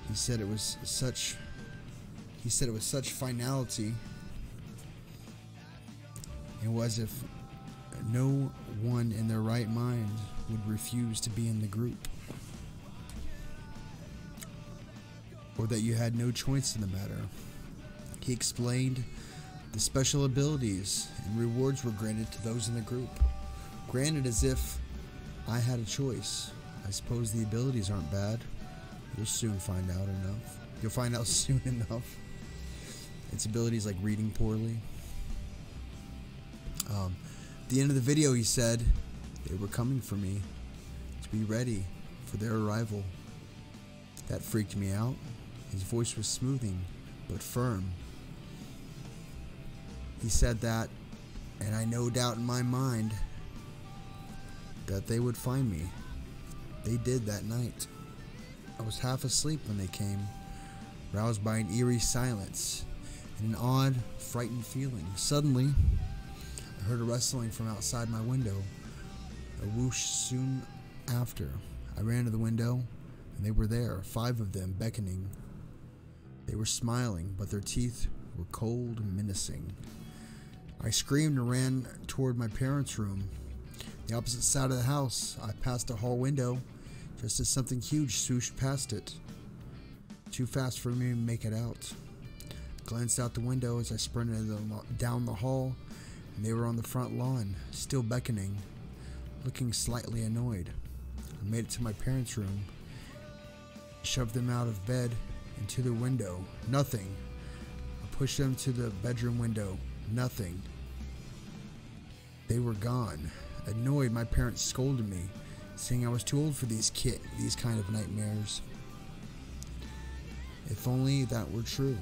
He said it was such finality. It was if no one in their right mind would refuse to be in the group, or that you had no choice in the matter. He explained the special abilities and rewards were granted to those in the group, granted as if I had a choice. I suppose the abilities aren't bad. You'll soon find out enough. You'll find out soon enough. Its abilities like reading poorly. At the end of the video, he said they were coming for me, to be ready for their arrival. That freaked me out. His voice was smoothing, but firm. He said that, and I no doubt in my mind that they would find me. They did that night. I was half asleep when they came, roused by an eerie silence and an odd, frightened feeling. Suddenly, I heard a rustling from outside my window, a whoosh soon after. I ran to the window, and they were there, 5 of them, beckoning. They were smiling, but their teeth were cold and menacing. I screamed and ran toward my parents' room. The opposite side of the house, I passed a hall window, just as something huge swooshed past it. Too fast for me to make it out. Glanced out the window as I sprinted down the hall, and they were on the front lawn, still beckoning, looking slightly annoyed. I made it to my parents' room, shoved them out of bed and to the window. Nothing. I pushed them to the bedroom window. Nothing. They were gone. Annoyed, my parents scolded me, saying I was too old for these kind of nightmares. If only that were true.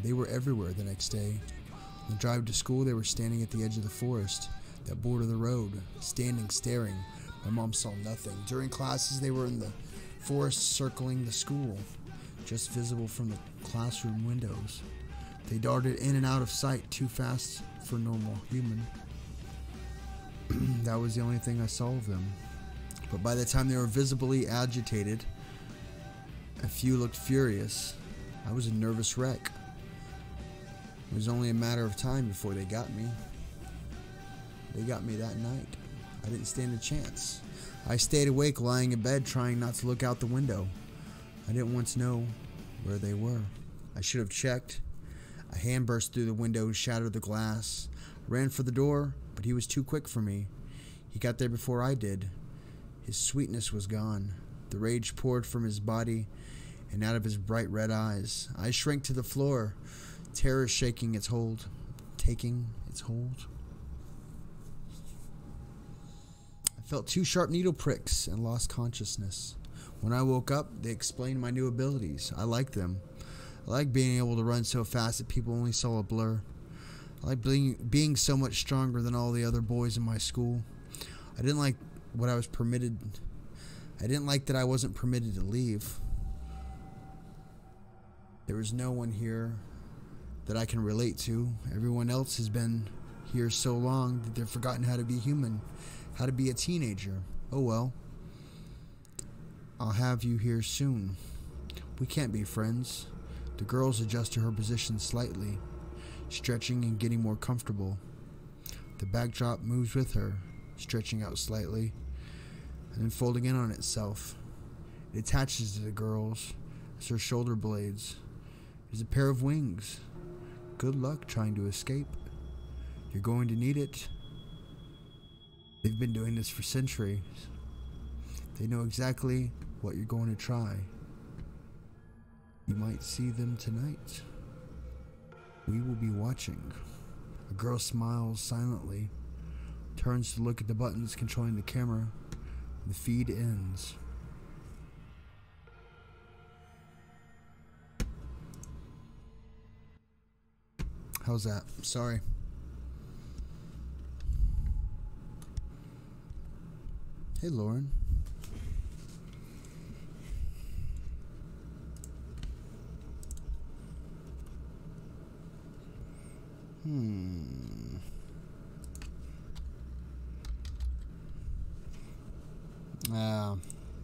They were everywhere the next day. On the drive to school, they were standing at the edge of the forest that bordered the road, standing, staring. My mom saw nothing. During classes, they were in the forest circling the school, just visible from the classroom windows. They darted in and out of sight too fast for a normal human. That was the only thing I saw of them. But by the time they were visibly agitated, a few looked furious. I was a nervous wreck. It was only a matter of time before they got me. They got me that night. I didn't stand a chance. I stayed awake, lying in bed, trying not to look out the window. I didn't want to know where they were. I should have checked. A hand burst through the window and shattered the glass. I ran for the door, but he was too quick for me. He got there before I did. His sweetness was gone. The rage poured from his body and out of his bright red eyes. I shrank to the floor, terror taking its hold. I felt 2 sharp needle pricks and lost consciousness. When I woke up, they explained my new abilities. I liked them. I liked being able to run so fast that people only saw a blur. I liked being so much stronger than all the other boys in my school. I didn't like what I was permitted. I didn't like that I wasn't permitted to leave. There was no one here that I can relate to. Everyone else has been here so long that they've forgotten how to be human, how to be a teenager. Oh well. I'll have you here soon. We can't be friends. The girls adjust to her position slightly, stretching and getting more comfortable. The backdrop moves with her, stretching out slightly, and then folding in on itself. It attaches to the girls as her shoulder blades. It is a pair of wings. Good luck trying to escape. You're going to need it. They've been doing this for centuries. They know exactly what you're going to try. You might see them tonight. We will be watching. A girl smiles silently, turns to look at the buttons controlling the camera. The feed ends. How's that? Sorry. Hey, Lauren.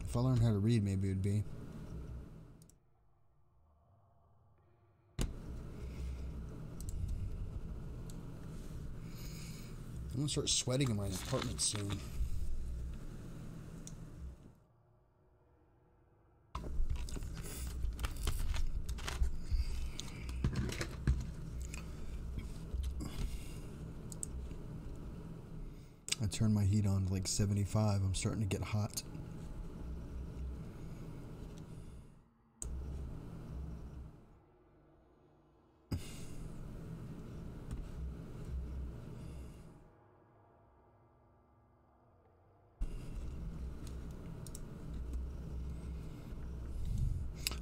If I learn how to read, maybe it would be. I'm gonna start sweating in my apartment soon. I turned my heat on to like 75. I'm starting to get hot.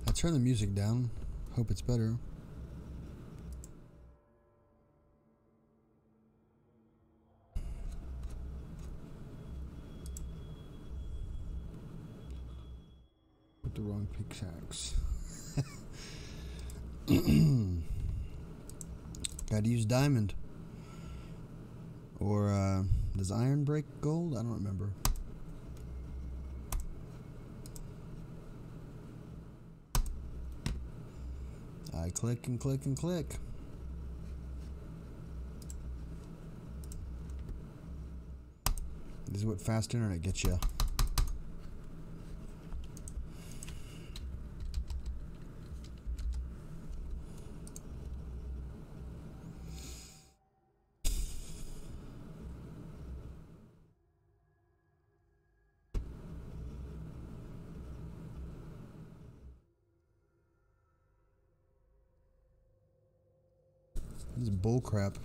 I turned the music down. Hope it's better. The wrong pickaxe. Gotta use diamond. Or does iron break gold? I don't remember. I click and click and click. This is what fast internet gets you. This is bull crap.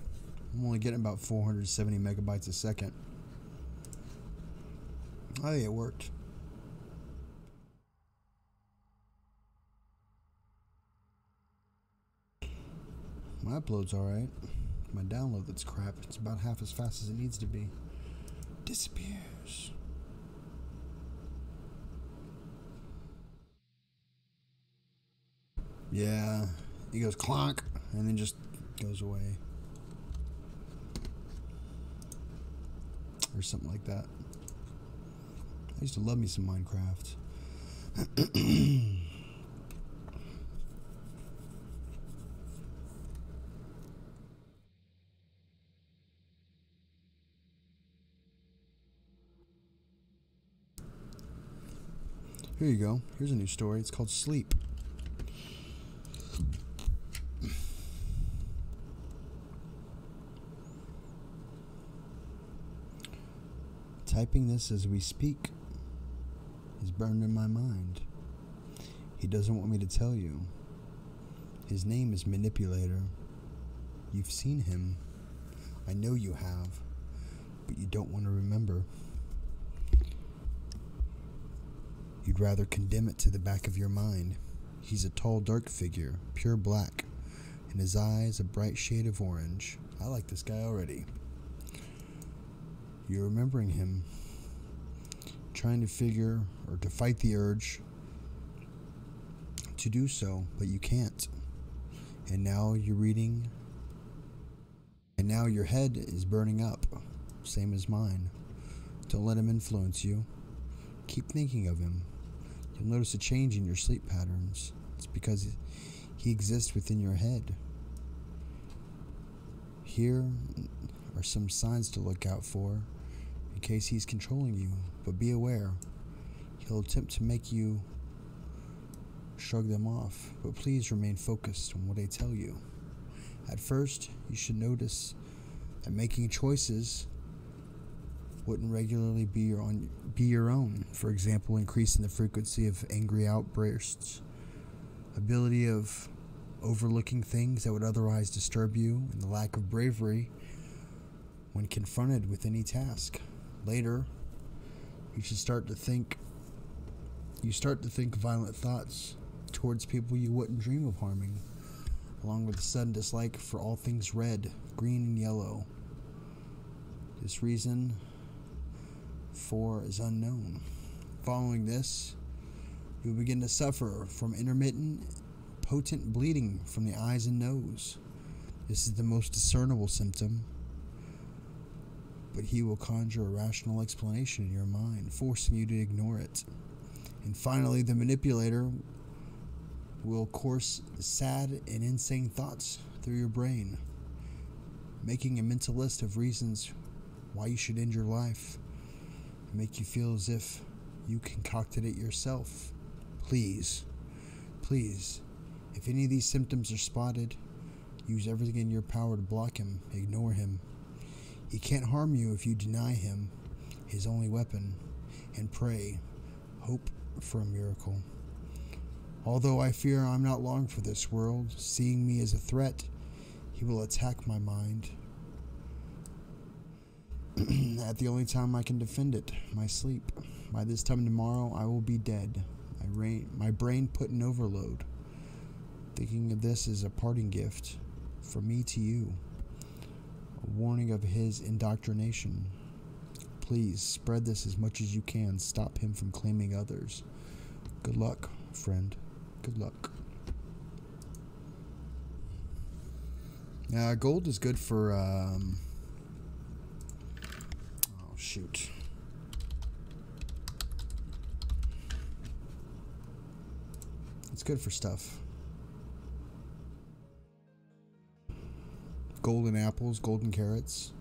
I'm only getting about 470 megabytes a second. Oh yeah, it worked. My upload's alright. My download that's crap. It's about half as fast as it needs to be. Disappears. Yeah. It goes clonk and then just goes away. Or something like that. I used to love me some Minecraft. Here you go. Here's a new story. It's called Sleep. Typing this as we speak is burned in my mind. He doesn't want me to tell you. His name is Manipulator. You've seen him. I know you have, but you don't want to remember. You'd rather condemn it to the back of your mind. He's a tall, dark figure, pure black, and his eyes a bright shade of orange. I like this guy already. You're remembering him, trying to figure or to fight the urge to do so, but you can't. And now you're reading, and now your head is burning up, same as mine. Don't let him influence you. Keep thinking of him. You'll notice a change in your sleep patterns. It's because he exists within your head. Here are some signs to look out for in case he's controlling you, but be aware. He'll attempt to make you shrug them off, but please remain focused on what I tell you. At first, you should notice that making choices wouldn't regularly be your own. For example, increasing the frequency of angry outbursts, ability of overlooking things that would otherwise disturb you, and the lack of bravery when confronted with any task. Later, you start to think violent thoughts towards people you wouldn't dream of harming, along with a sudden dislike for all things red, green, and yellow. This reason for is unknown. Following this, you'll begin to suffer from intermittent, potent bleeding from the eyes and nose. This is the most discernible symptom, but he will conjure a rational explanation in your mind, forcing you to ignore it. And finally, the manipulator will course sad and insane thoughts through your brain, making a mental list of reasons why you should end your life, and make you feel as if you concocted it yourself. Please, if any of these symptoms are spotted, use everything in your power to block him, ignore him. He can't harm you if you deny him his only weapon, and pray, hope for a miracle. Although I fear I'm not long for this world, seeing me as a threat, he will attack my mind at the only time I can defend it, my sleep. By this time tomorrow, I will be dead, my brain put in overload, thinking of this as a parting gift from me to you, a warning of his indoctrination. Please spread this as much as you can. Stop him from claiming others. Good luck, friend. Good luck. Gold is good for, oh shoot. It's good for stuff. Golden apples, golden carrots.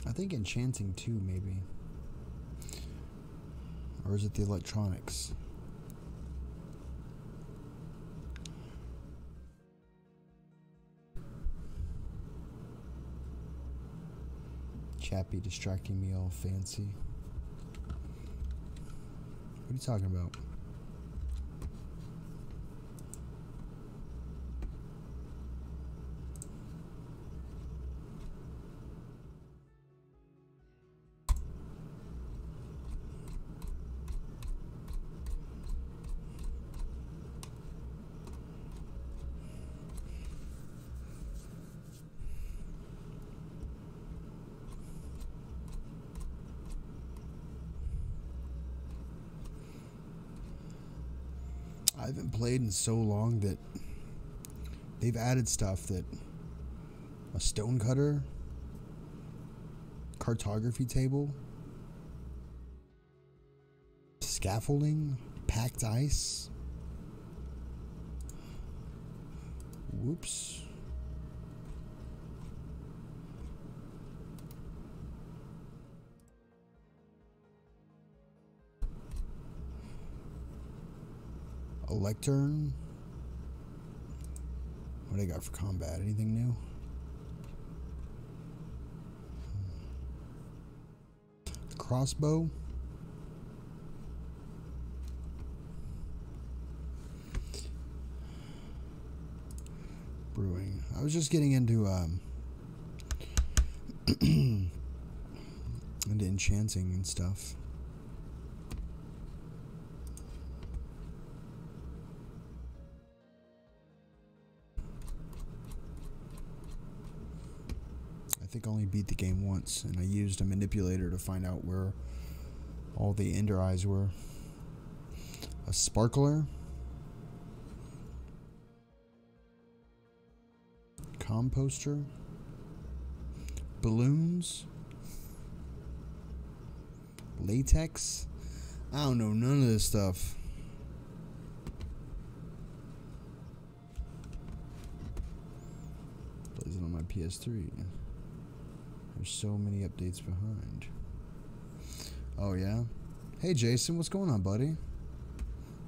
I think enchanting too, maybe. Or is it the electronics? Chappie distracting me all fancy. What are you talking about? I haven't played in so long that they've added stuff that a stone cutter, cartography table, scaffolding, packed ice. Whoops. Electurn. What do they got for combat? Anything new? Crossbow. Brewing. I was just getting into into enchanting and stuff. I think I only beat the game once, and I used a manipulator to find out where all the ender eyes were. A sparkler. Composter. Balloons. Latex. I don't know none of this stuff. Plays it on my PS3. There's so many updates behind. Oh yeah? Hey Jason, what's going on, buddy?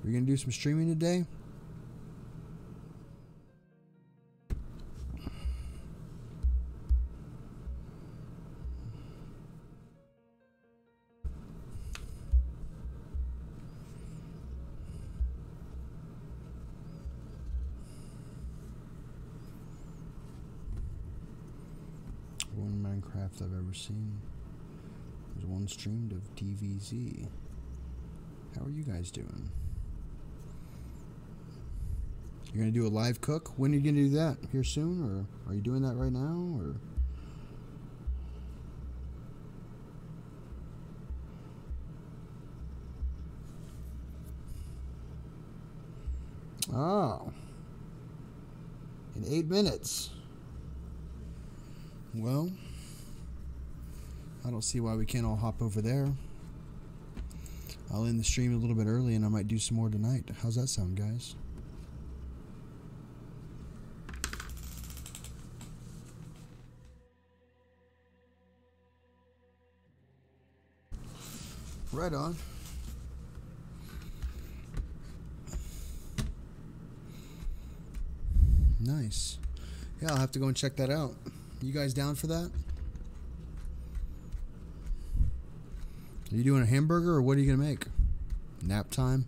Are you gonna do some streaming today? One Minecraft I've ever seen. There's one streamed of DVZ. How are you guys doing? You're gonna do a live cook? When are you gonna do that? Here soon, or are you doing that right now, or? Oh. In 8 minutes. Well, I don't see why we can't all hop over there. I'll end the stream a little bit early and I might do some more tonight. How's that sound, guys? Right on. Nice. Yeah, I'll have to go and check that out. You guys down for that? Are you doing a hamburger or what are you gonna make? Nap time?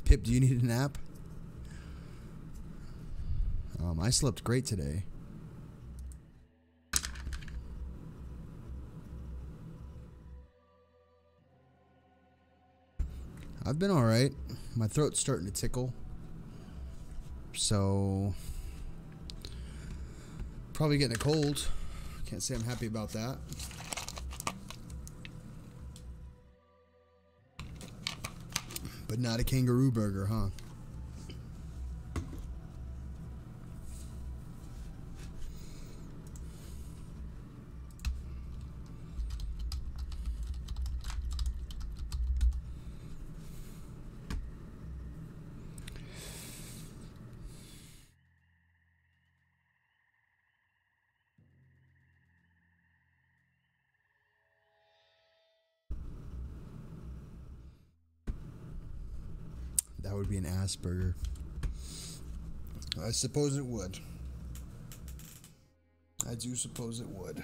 Pip, do you need a nap? I slept great today. I've been alright. My throat's starting to tickle. So probably getting a cold. Can't say I'm happy about that. But not a kangaroo burger, huh? That would be an ass burger. I suppose it would. I do suppose it would.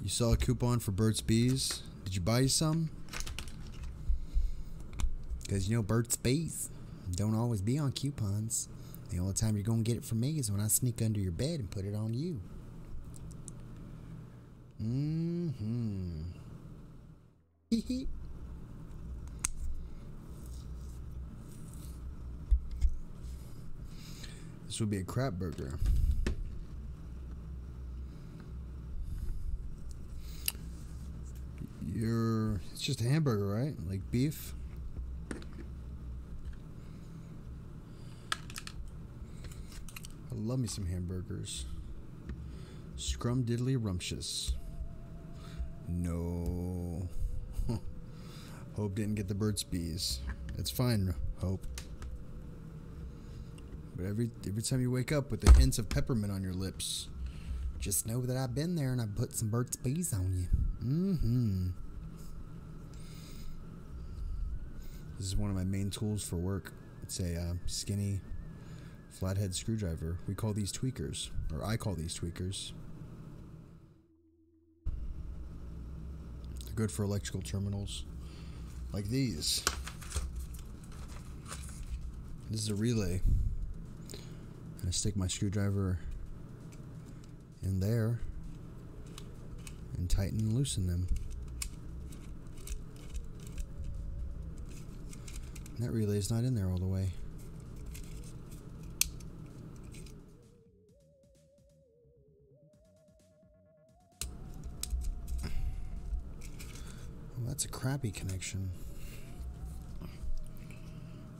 You saw a coupon for Burt's Bees. Did you buy some? Because you know Burt's Bees don't always be on coupons. The only time you're going to get it from me is when I sneak under your bed and put it on you. Mm-hmm. This would be a crab burger. It's just a hamburger, right? Like beef. I love me some hamburgers. Scrumdiddly rumptious. No. Hope didn't get the Burt's Bees. It's fine, Hope. But every time you wake up with the hints of peppermint on your lips, just know that I've been there and I put some Burt's Bees on you. Mm-hmm. This is one of my main tools for work. It's a skinny flathead screwdriver. We call these tweakers, or I call these tweakers. They're good for electrical terminals like these. This is a relay. And I stick my screwdriver in there and tighten and loosen them. And that relay's not in there all the way. Well, that's a crappy connection.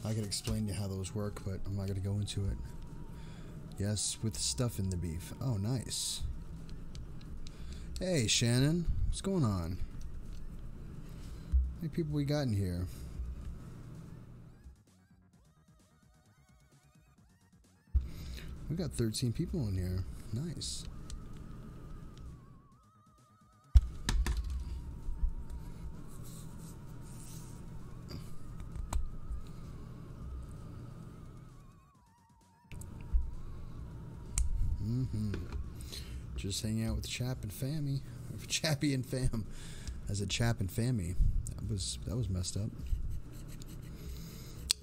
I could explain to you how those work, but I'm not going to go into it. Yes, with stuff in the beef. Oh, nice. Hey, Shannon. What's going on? How many people we got in here? We got 13 people in here. Nice. Just hanging out with Chap and Fammy. Chappy and Fam. As a Chap and Fammy. That was messed up.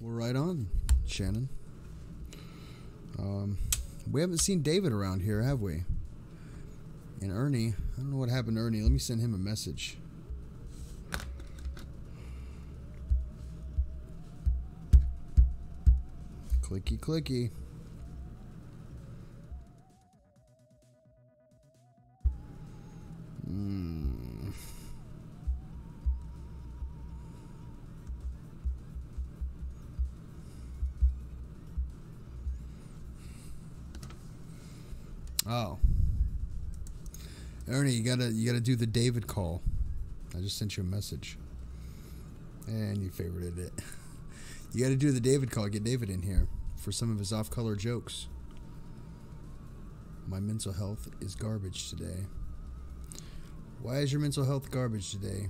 Well, right on, Shannon. We haven't seen David around here, have we? And Ernie. I don't know what happened to Ernie. Let me send him a message. Clicky, clicky. Oh, Ernie, you gotta do the David call. I just sent you a message, and you favorited it. You gotta do the David call. Get David in here for some of his off-color jokes. My mental health is garbage today. Why is your mental health garbage today?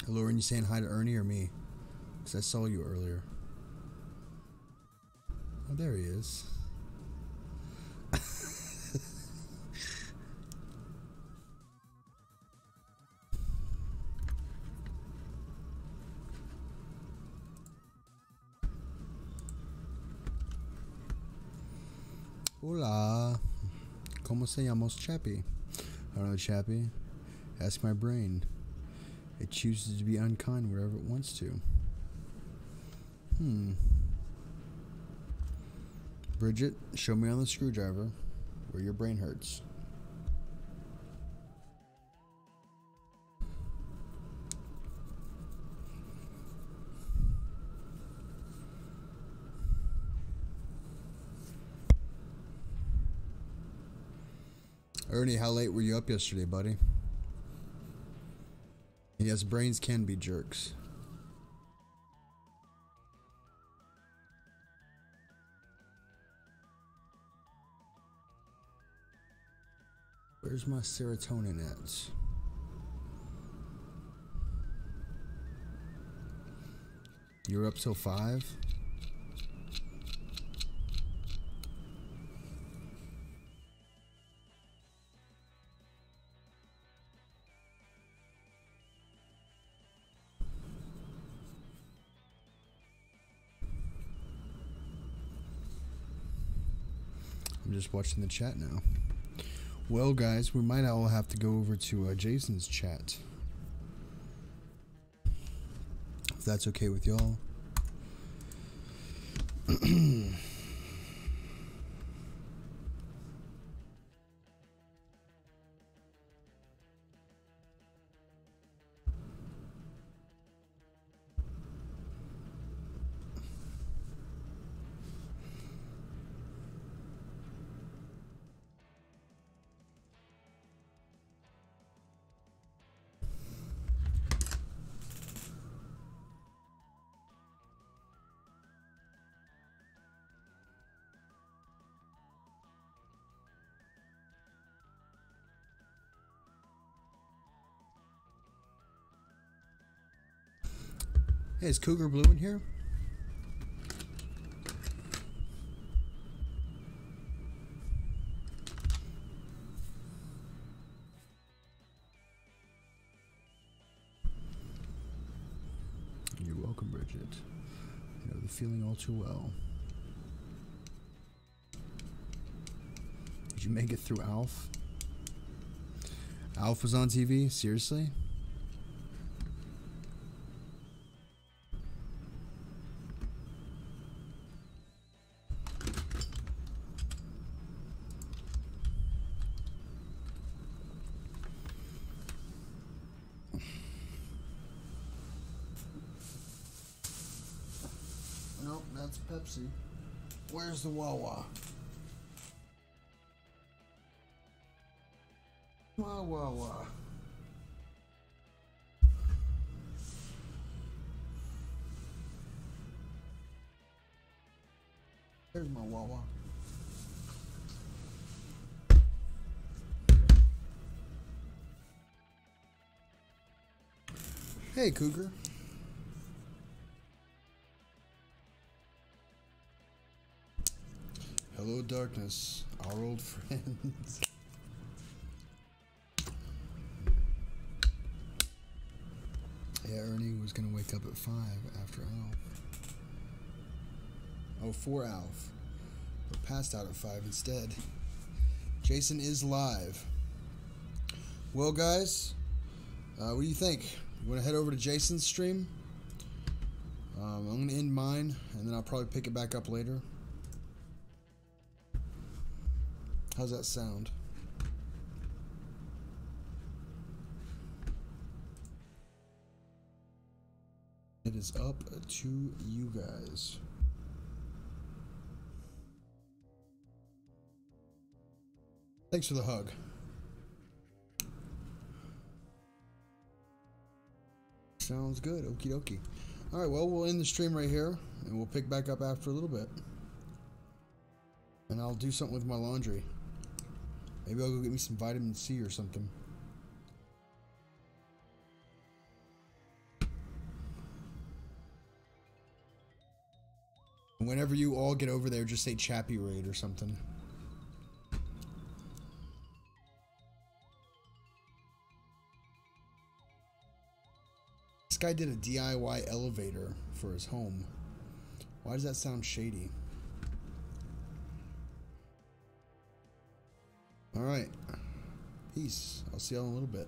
Hello, are you saying hi to Ernie or me? Because I saw you earlier. Oh, there he is. Hola. ¿Cómo se llama Chappy? I don't know, Chappy. Ask my brain. It chooses to be unkind wherever it wants to. Bridget, show me on the screwdriver where your brain hurts. Ernie, how late were you up yesterday, buddy? Yes, brains can be jerks. Where's my serotonin at? You were up till 5? I'm just watching the chat now. Well, guys, we might all have to go over to Jason's chat. If that's okay with y'all. Hey, is Cougar Blue in here? You're welcome, Bridget. I know the feeling all too well. Did you make it through Alf? Alf was on TV? Seriously? Nope, that's Pepsi. Where's the Wawa? Wawa. There's my Wawa. Hey, Cougar. Hello, darkness, our old friends. Yeah, Ernie was gonna wake up at 5 after Alf. Oh, for Alf. But passed out at 5 instead. Jason is live. Well, guys, what do you think? You want to head over to Jason's stream? I'm going to end mine, and then I'll probably pick it back up later. How's that sound? It is up to you guys. Thanks for the hug. Sounds good. Okie dokie. Alright, well, we'll end the stream right here, and we'll pick back up after a little bit. And I'll do something with my laundry. Maybe I'll go get me some vitamin C or something. And whenever you all get over there, just say Chappie Raid or something. This guy did a DIY elevator for his home. Why does that sound shady? Alright. Peace. I'll see y'all in a little bit.